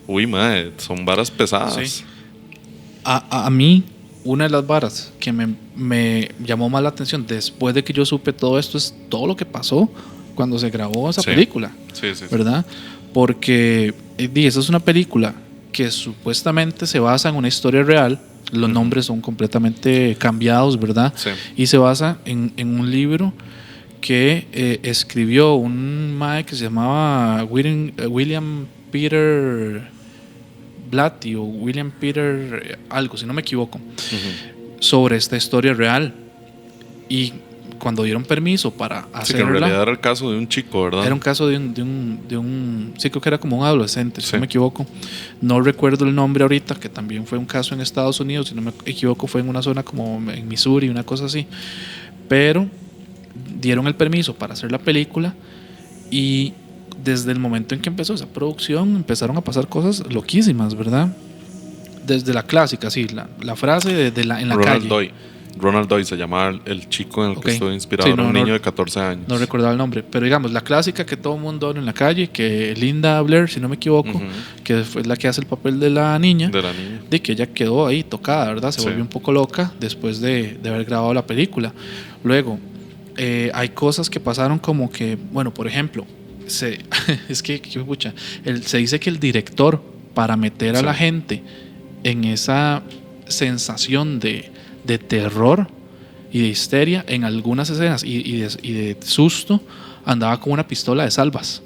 Uy, mae, son varas pesadas. Sí. A mí, una de las varas que me llamó más la atención después de que yo supe todo esto es todo lo que pasó cuando se grabó esa película. Sí. ¿Verdad? Porque esa es una película que supuestamente se basa en una historia real. Los nombres son completamente cambiados, ¿verdad? Sí. Y se basa en un libro que escribió un mae que se llamaba William Peter Blatty o William Peter algo, si no me equivoco, sobre esta historia real. Y cuando dieron permiso para hacerla, sí, que en realidad era el caso de un chico, ¿verdad? Era un caso de un sí, creo que era como un adolescente, si no me equivoco. No recuerdo el nombre ahorita, que también fue un caso en Estados Unidos, si no me equivoco fue en una zona como en Missouri, una cosa así. Pero dieron el permiso para hacer la película y desde el momento en que empezó esa producción empezaron a pasar cosas loquísimas, ¿verdad? Desde la clásica, sí, la frase en la calle. Ronald Doyle se llamaba el chico en el que estuvo inspirado, sí, un niño de 14 años. No recordaba el nombre, pero digamos, la clásica que todo el mundo habla en la calle, que Linda Blair, si no me equivoco, que fue la que hace el papel de la niña, de que ella quedó ahí tocada, ¿verdad? Se volvió un poco loca después de haber grabado la película. Luego, hay cosas que pasaron como que, bueno, por ejemplo, se dice que el director, para meter a la gente en esa sensación de terror y de histeria en algunas escenas y de susto, andaba con una pistola de salvas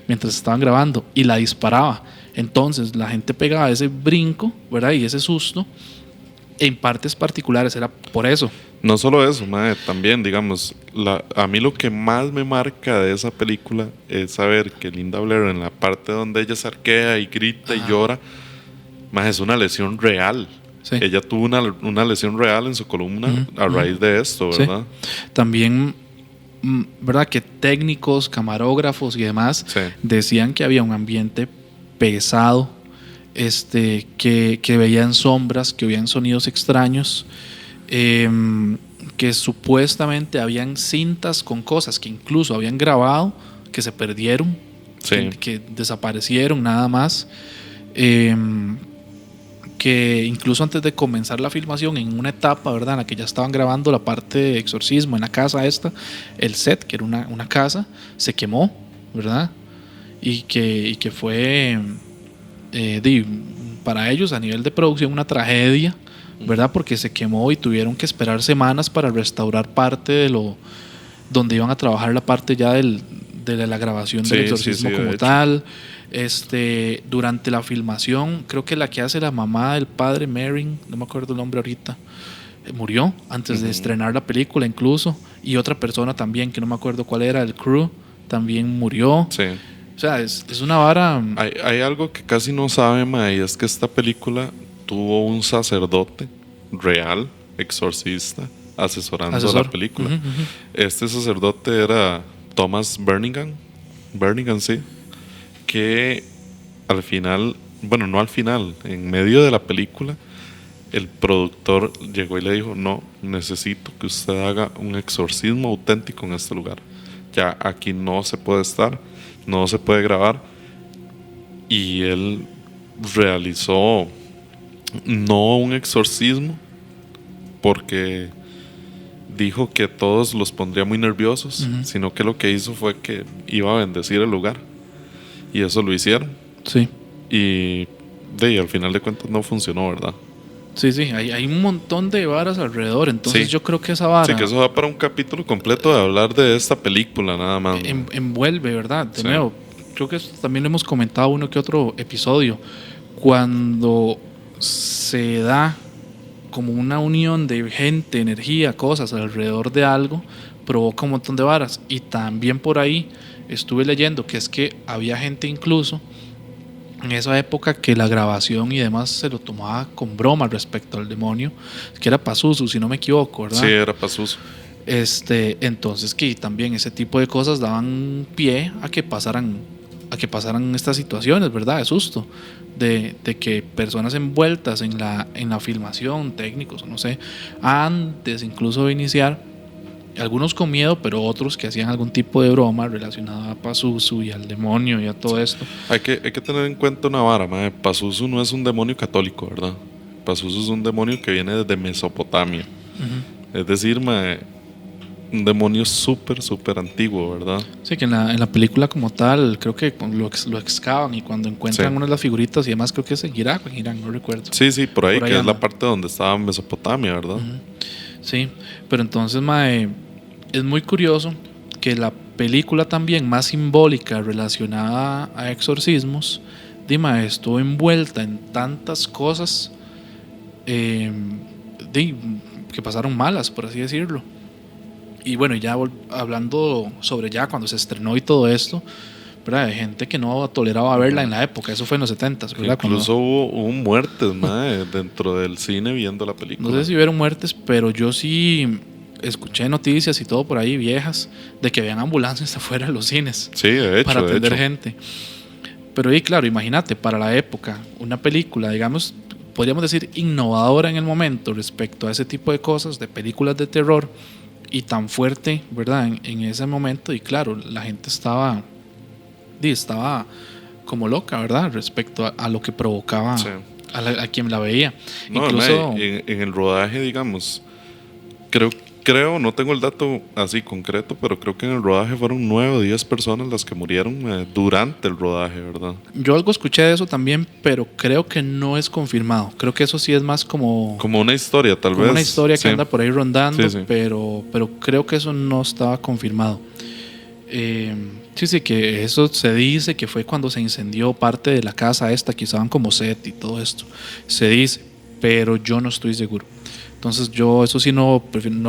mientras estaban grabando y la disparaba. Entonces la gente pegaba ese brinco, ¿verdad? Y ese susto en partes particulares, era por eso. No solo eso, mae, también, digamos, a mí lo que más me marca de esa película es saber que Linda Blair, en la parte donde ella se arquea y grita y llora, mae, es una lesión real. Sí. Ella tuvo una lesión real en su columna a raíz de esto, ¿verdad? Sí. También, ¿verdad? Que técnicos, camarógrafos y demás decían que había un ambiente pesado, que veían sombras, que oían sonidos extraños, que supuestamente habían cintas con cosas que incluso habían grabado, que se perdieron, que desaparecieron nada más. Que incluso antes de comenzar la filmación, en una etapa, ¿verdad?, en la que ya estaban grabando la parte de exorcismo en la casa esta, el set, que era una casa, se quemó, ¿verdad? Y que fue para ellos a nivel de producción una tragedia, ¿verdad? Porque se quemó y tuvieron que esperar semanas para restaurar parte de donde iban a trabajar la parte ya del de la grabación Sí, del exorcismo sí, de como hecho. tal. Durante la filmación, creo que la que hace la mamá del padre, Merrin, no me acuerdo el nombre ahorita, murió antes de estrenar la película incluso. Y otra persona también, que no me acuerdo cuál era, el crew, también murió. Sí. O sea, es una vara. Hay algo que casi no sabe, mae, y es que esta película tuvo un sacerdote real, exorcista, asesorando Asesor. la película. Ujú, ujú. Este sacerdote era Thomas Berningham, sí, que al final, bueno, no al final, en medio de la película, el productor llegó y le dijo, no, necesito que usted haga un exorcismo auténtico en este lugar. Ya aquí no se puede estar, no se puede grabar. Y él realizó no un exorcismo porque dijo que todos los pondría muy nerviosos, sino que lo que hizo fue que iba a bendecir el lugar. Y eso lo hicieron. Sí. Y al final de cuentas no funcionó, ¿verdad? Sí, hay un montón de varas alrededor, entonces Sí. yo creo que esa vara Sí, que eso va para un capítulo completo de hablar de esta película, nada más. envuelve, ¿verdad? De Sí. nuevo, creo que esto también lo hemos comentado uno que otro episodio. Cuando se da como una unión de gente, energía, cosas alrededor de algo, provoca un montón de varas. Y también por ahí estuve leyendo que es que había gente incluso en esa época que la grabación y demás se lo tomaba con broma respecto al demonio, que era Pazuzu, si no me equivoco, ¿verdad? Sí, era Pazuzu. Entonces que también ese tipo de cosas daban pie a que pasaran estas situaciones, ¿verdad? De susto, de que personas envueltas en la filmación, técnicos, no sé, antes incluso de iniciar, algunos con miedo, pero otros que hacían algún tipo de broma relacionada a Pazuzu y al demonio y a todo esto. Hay que tener en cuenta una vara, mae. Pazuzu no es un demonio católico, ¿verdad? Pazuzu es un demonio que viene desde Mesopotamia. Es decir, mae, un demonio súper, súper antiguo, ¿verdad? Sí, que en la película como tal, creo que lo excavan y cuando encuentran Sí. unas de las figuritas y demás, creo que es en Irak o en Irán, no recuerdo. Sí, por ahí que es anda. la parte donde estaba Mesopotamia, ¿verdad? Sí, pero entonces, mae, es muy curioso que la película también más simbólica relacionada a exorcismos, mae, estuvo envuelta en tantas cosas que pasaron malas, por así decirlo. Y bueno, ya hablando sobre ya cuando se estrenó y todo esto, ¿verdad? Hay gente que no toleraba verla en la época, eso fue en los 70s, ¿verdad? Incluso hubo muertes, mae, dentro del cine viendo la película. No sé si hubieron muertes, pero yo sí escuché noticias y todo por ahí viejas de que habían ambulancias afuera de los cines. Sí, de hecho. Para atender gente. Pero y claro, imagínate, para la época, una película, digamos, podríamos decir innovadora en el momento respecto a ese tipo de cosas, de películas de terror, y tan fuerte, ¿verdad? En ese momento, y claro, la gente estaba como loca, ¿verdad? Respecto a lo que provocaba Sí. a quien la veía. No, Incluso mae, en el rodaje, digamos, creo, no tengo el dato así concreto, pero creo que en el rodaje fueron 9 o 10 personas las que murieron durante el rodaje, ¿verdad? yo algo escuché de eso también, pero creo que no es confirmado. Creo que eso sí es más como una historia, tal como vez. una historia que Sí. anda por ahí rondando, Sí. pero creo que eso no estaba confirmado. Sí, que eso se dice que fue cuando se incendió parte de la casa esta que usaban como set y todo esto. Se dice, pero yo no estoy seguro. Entonces yo eso sí no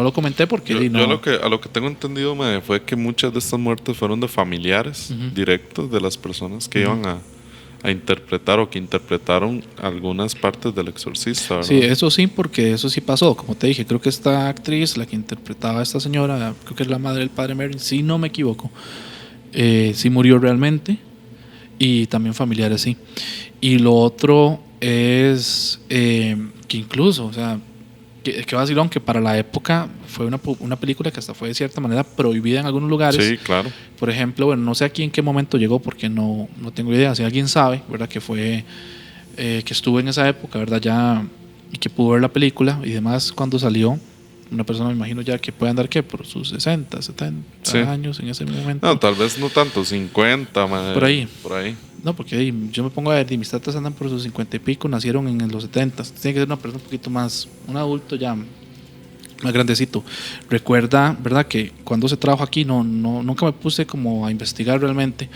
lo comenté porque Yo no. a lo que tengo entendido fue que muchas de estas muertes fueron de familiares directos de las personas que iban a interpretar o que interpretaron algunas partes del exorcista, ¿verdad? Sí, eso sí, porque eso sí pasó. Como te dije, creo que esta actriz, la que interpretaba a esta señora, creo que es la madre del padre Merrin, si no me equivoco, sí murió realmente. Y también familiares, sí. Y lo otro es que incluso, o sea, que vacilón que para la época fue una película que hasta fue de cierta manera prohibida en algunos lugares. Sí, claro. Por ejemplo, bueno, no sé aquí en qué momento llegó porque no tengo idea. Si alguien sabe, ¿verdad? Que fue que estuvo en esa época, ¿verdad? Ya y que pudo ver la película y demás cuando salió. Una persona, me imagino ya que puede andar ¿qué? Por sus 60, 70 Sí. años en ese momento. No, tal vez no tanto, 50, Por ahí. Por ahí. No, porque yo me pongo a ver, y mis tatas andan por sus 50 y pico, nacieron en los 70. Tiene que ser una persona un poquito más, un adulto ya más grandecito. Recuerda, ¿verdad? Que cuando se trabajo aquí nunca me puse como a investigar realmente,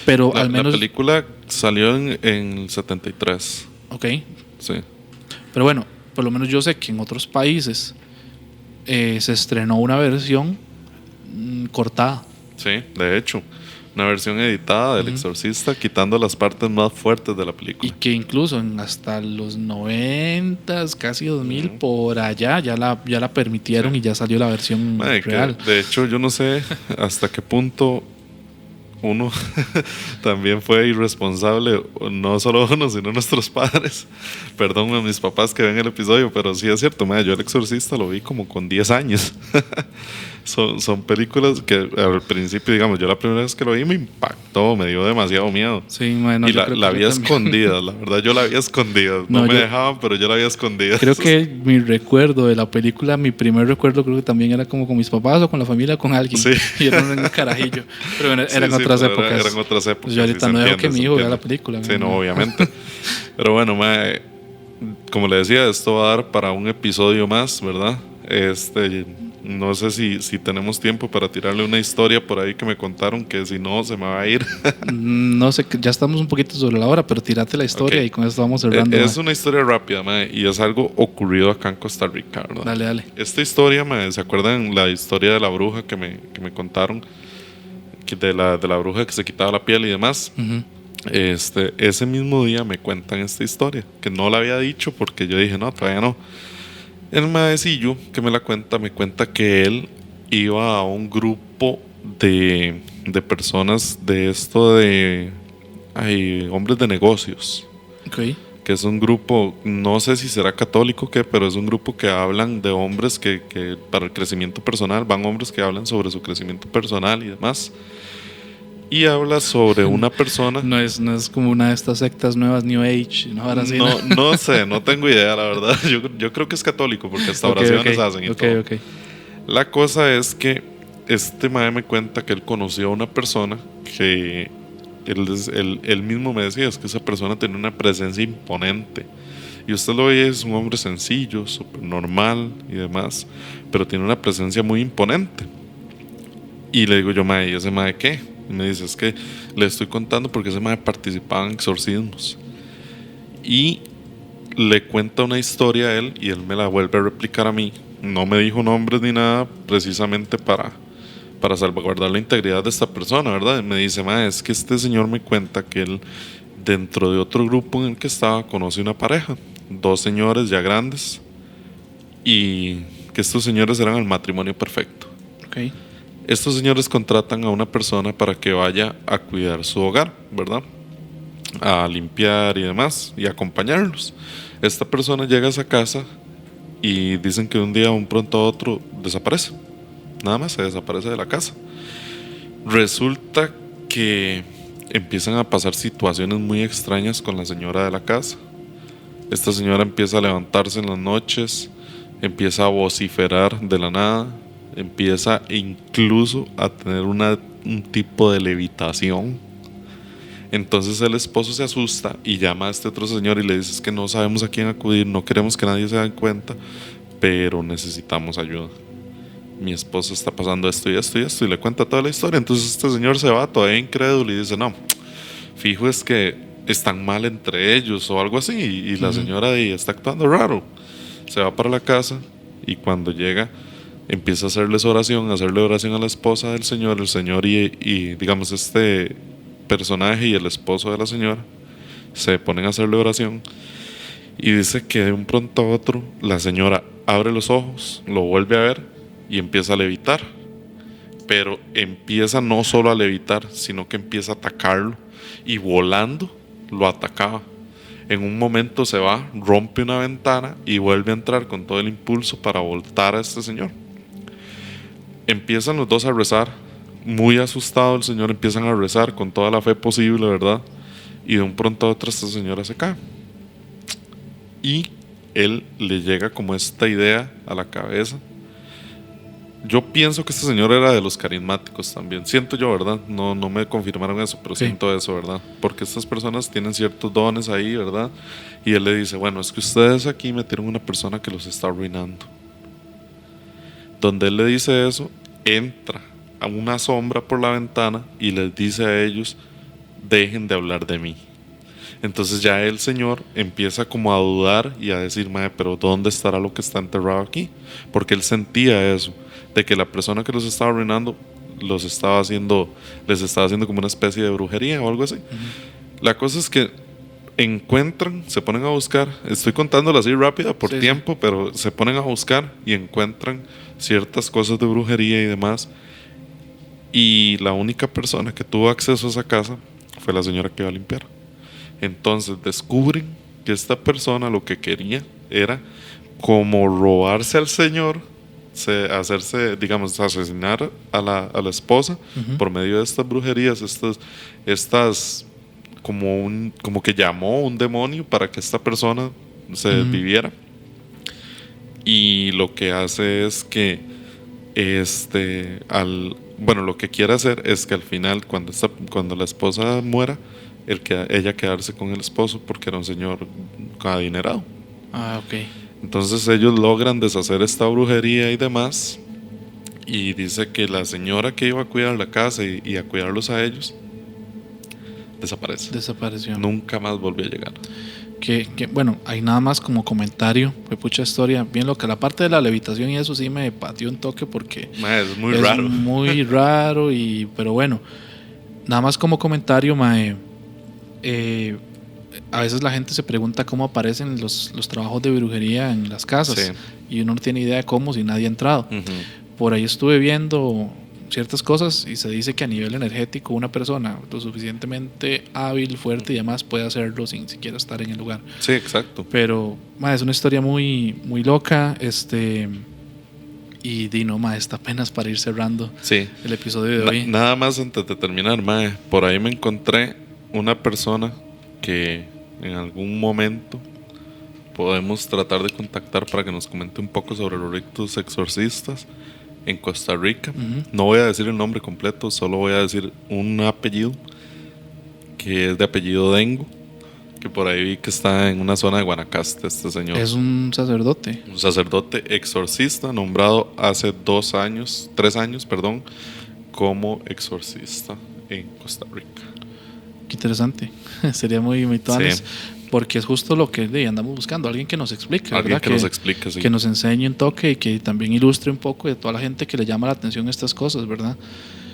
pero al menos... La película salió en el 73. Ok. Sí. Pero bueno, por lo menos yo sé que en otros países se estrenó una versión cortada. Sí, de hecho. Una versión editada del Exorcista, quitando las partes más fuertes de la película. Y que incluso hasta los 90s, casi 2000, por allá ya la permitieron y ya salió la versión real. De hecho, yo no sé hasta qué punto uno también fue irresponsable, no solo uno, sino nuestros padres. Perdón a mis papás que ven el episodio, pero sí es cierto, yo El Exorcista lo vi como con 10 años. Son películas que al principio, digamos, yo la primera vez que lo vi me impactó, me dio demasiado miedo. Sí, bueno, y la había escondida, la verdad, yo la había escondida. No me dejaban, pero yo la había escondida. Creo que mi recuerdo de la película, mi primer recuerdo creo que también era como con mis papás o con la familia o con alguien. Sí. Y era un carajillo. Pero eran otras épocas. Eran otras épocas. Yo ahorita no veo que mi hijo vea la película. Sí, no, obviamente. Pero bueno, como le decía, esto va a dar para un episodio más, ¿verdad? No sé si tenemos tiempo para tirarle una historia por ahí que me contaron, que si no se me va a ir. No sé, ya estamos un poquito sobre la hora, pero tírate la historia y con esto vamos cerrando. Es una historia rápida, y es algo ocurrido acá en Costa Rica, ¿verdad? Dale. Esta historia, ¿se acuerdan la historia de la bruja que me contaron? De la bruja que se quitaba la piel y demás. Ese mismo día me cuentan esta historia, que no la había dicho porque yo dije, no, todavía no. El maecillo que me cuenta que él iba a un grupo de personas de esto de hombres de negocios. Okay. Que es un grupo, no sé si será católico o qué, pero es un grupo que hablan de hombres que para el crecimiento personal, van hombres que hablan sobre su crecimiento personal y demás. Y habla sobre una persona. No es como una de estas sectas nuevas, New Age, ¿no? Ahora sí, no sé, no tengo idea, la verdad. Yo creo que es católico porque hasta oraciones hacen y todo. La cosa es que este mae me cuenta que él conoció a una persona que él mismo me decía, es que esa persona tenía una presencia imponente. Y usted lo ve, es un hombre sencillo, súper normal y demás, pero tiene una presencia muy imponente. Y le digo yo, mae, ¿y ese mae qué? Y me dice, es que le estoy contando porque ese mae participaba en exorcismos. Y le cuenta una historia a él y él me la vuelve a replicar a mí. No me dijo nombres ni nada, precisamente para salvaguardar la integridad de esta persona, ¿verdad? Y me dice, mae, es que este señor me cuenta que él, dentro de otro grupo en el que estaba, conoce una pareja, 2 señores ya grandes, y que estos señores eran el matrimonio perfecto. Okay. Estos señores contratan a una persona para que vaya a cuidar su hogar, ¿verdad? A limpiar y demás, y acompañarlos. Esta persona llega a esa casa y dicen que de un día, un pronto a otro, desaparece. Nada más se desaparece de la casa. Resulta que empiezan a pasar situaciones muy extrañas con la señora de la casa. Esta señora empieza a levantarse en las noches, empieza a vociferar de la nada, empieza incluso a tener un tipo de levitación. Entonces el esposo se asusta y llama a este otro señor y le dice, es que no sabemos a quién acudir, no queremos que nadie se dé cuenta, pero necesitamos ayuda. Mi esposo está pasando esto y esto y esto, y le cuenta toda la historia. Entonces este señor se va todavía incrédulo y dice, no, fijo es que están mal entre ellos o algo así, y la señora ahí está actuando raro. Se va para la casa y cuando llega empieza a hacerle oración a la esposa del señor. El señor y digamos este personaje y el esposo de la señora se ponen a hacerle oración, y dice que de un pronto a otro la señora abre los ojos, lo vuelve a ver y empieza a levitar, pero empieza no solo a levitar, sino que empieza a atacarlo, y volando lo atacaba. En un momento se va, rompe una ventana y vuelve a entrar con todo el impulso para voltar a este señor. Empiezan los dos a rezar, muy asustado el señor, empiezan a rezar con toda la fe posible, ¿verdad? Y de un pronto a otro esta señora se cae. Y él le llega como esta idea a la cabeza. Yo pienso que este señor era de los carismáticos también. Siento yo, ¿verdad? No me confirmaron eso, pero sí, siento eso, ¿verdad? Porque estas personas tienen ciertos dones ahí, ¿verdad? Y él le dice, bueno, es que ustedes aquí metieron una persona que los está arruinando. donde él le dice eso, entra a una sombra por la ventana y les dice a ellos: dejen de hablar de mí. Entonces ya el señor empieza como a dudar y a decir: mae, pero ¿dónde estará lo que está enterrado aquí? Porque él sentía eso, de que la persona que los estaba arruinando les estaba haciendo como una especie de brujería o algo así. La cosa es que encuentran, se ponen a buscar, estoy contándolo así rápida por tiempo, pero se ponen a buscar y encuentran ciertas cosas de brujería y demás. Y la única persona que tuvo acceso a esa casa fue la señora que iba a limpiar. Entonces descubren que esta persona lo que quería era como robarse al señor, hacerse, digamos, asesinar a la esposa por medio de estas brujerías, estas como que llamó un demonio para que esta persona se desviviera. Y lo que hace es que lo que quiere hacer es que al final, cuando la esposa muera, ella quedarse con el esposo, porque era un señor adinerado. Ok. Entonces ellos logran deshacer esta brujería y demás, y dice que la señora que iba a cuidar la casa y a cuidarlos a ellos desapareció. Nunca más volvió a llegar. Bueno, hay nada más como comentario, fue pucha historia, bien loca. La parte de la levitación y eso sí me pateó un toque porque es muy raro. Muy raro, pero bueno, nada más como comentario, a veces la gente se pregunta cómo aparecen los trabajos de brujería en las casas, y uno no tiene idea de cómo si nadie ha entrado. Por ahí estuve viendo ciertas cosas y se dice que a nivel energético una persona lo suficientemente hábil, fuerte y demás puede hacerlo sin siquiera estar en el lugar. Sí, exacto. Pero es una historia muy, muy loca, y está apenas para ir cerrando el episodio de hoy. Nada más antes de terminar, por ahí me encontré una persona que en algún momento podemos tratar de contactar para que nos comente un poco sobre los ritos exorcistas en Costa Rica. No voy a decir el nombre completo, solo voy a decir un apellido, que es de apellido Dengo, que por ahí vi que está en una zona de Guanacaste este señor. Es un sacerdote. Un sacerdote exorcista nombrado hace 3 años, como exorcista en Costa Rica. Qué interesante. Sería muy tuanes. Porque es justo lo que andamos buscando, alguien que nos explique, alguien que nos explique, que nos enseñe un toque y que también ilustre un poco de toda la gente que le llama la atención estas cosas, ¿verdad?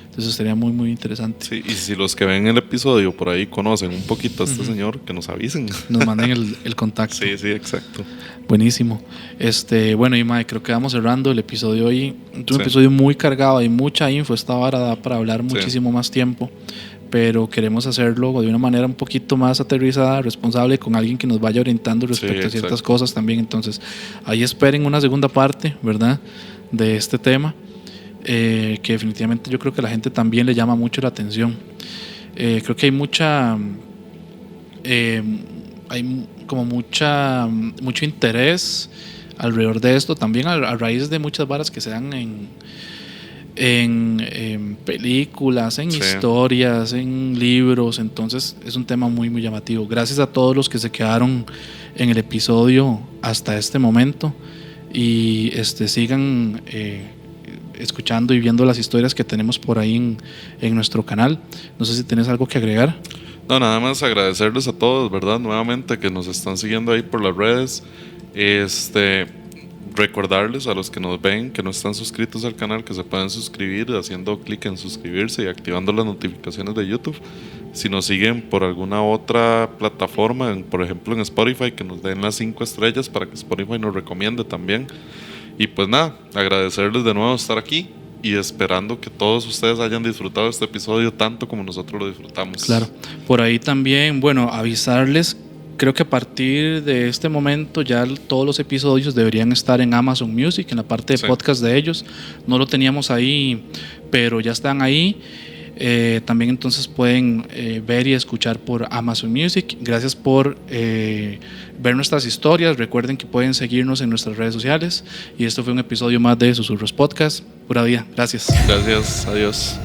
Entonces sería muy, muy interesante. Sí, y si los que ven el episodio por ahí conocen un poquito a este señor, que nos avisen. Nos manden el contacto. Sí, exacto. Buenísimo. Bueno, y creo que vamos cerrando el episodio hoy. Es un episodio muy cargado, hay mucha info, esta vara da para hablar muchísimo más tiempo, pero queremos hacerlo de una manera un poquito más aterrizada, responsable, con alguien que nos vaya orientando respecto a ciertas cosas también. Entonces, ahí esperen una segunda parte, ¿verdad?, de este tema, que definitivamente yo creo que a la gente también le llama mucho la atención. Creo que hay mucho interés alrededor de esto, también a raíz de muchas varas que se dan en películas, en historias, en libros. Entonces es un tema muy, muy llamativo. Gracias a todos los que se quedaron en el episodio hasta este momento, y sigan escuchando y viendo las historias que tenemos por ahí en nuestro canal. No sé si tienes algo que agregar. No, nada más agradecerles a todos, ¿verdad?, nuevamente, que nos están siguiendo ahí por las redes. Recordarles a los que nos ven, que no están suscritos al canal, que se pueden suscribir haciendo clic en suscribirse y activando las notificaciones de YouTube. Si nos siguen por alguna otra plataforma, por ejemplo en Spotify, que nos den las 5 estrellas para que Spotify nos recomiende también. Y pues nada, agradecerles de nuevo estar aquí y esperando que todos ustedes hayan disfrutado este episodio tanto como nosotros lo disfrutamos. Claro, por ahí también, avisarles. Creo que a partir de este momento ya todos los episodios deberían estar en Amazon Music, en la parte de podcast de ellos. No lo teníamos ahí, pero ya están ahí. También entonces pueden ver y escuchar por Amazon Music. Gracias por ver nuestras historias. Recuerden que pueden seguirnos en nuestras redes sociales. Y esto fue un episodio más de Susurros Podcast. Pura vida. Gracias. Gracias. Adiós.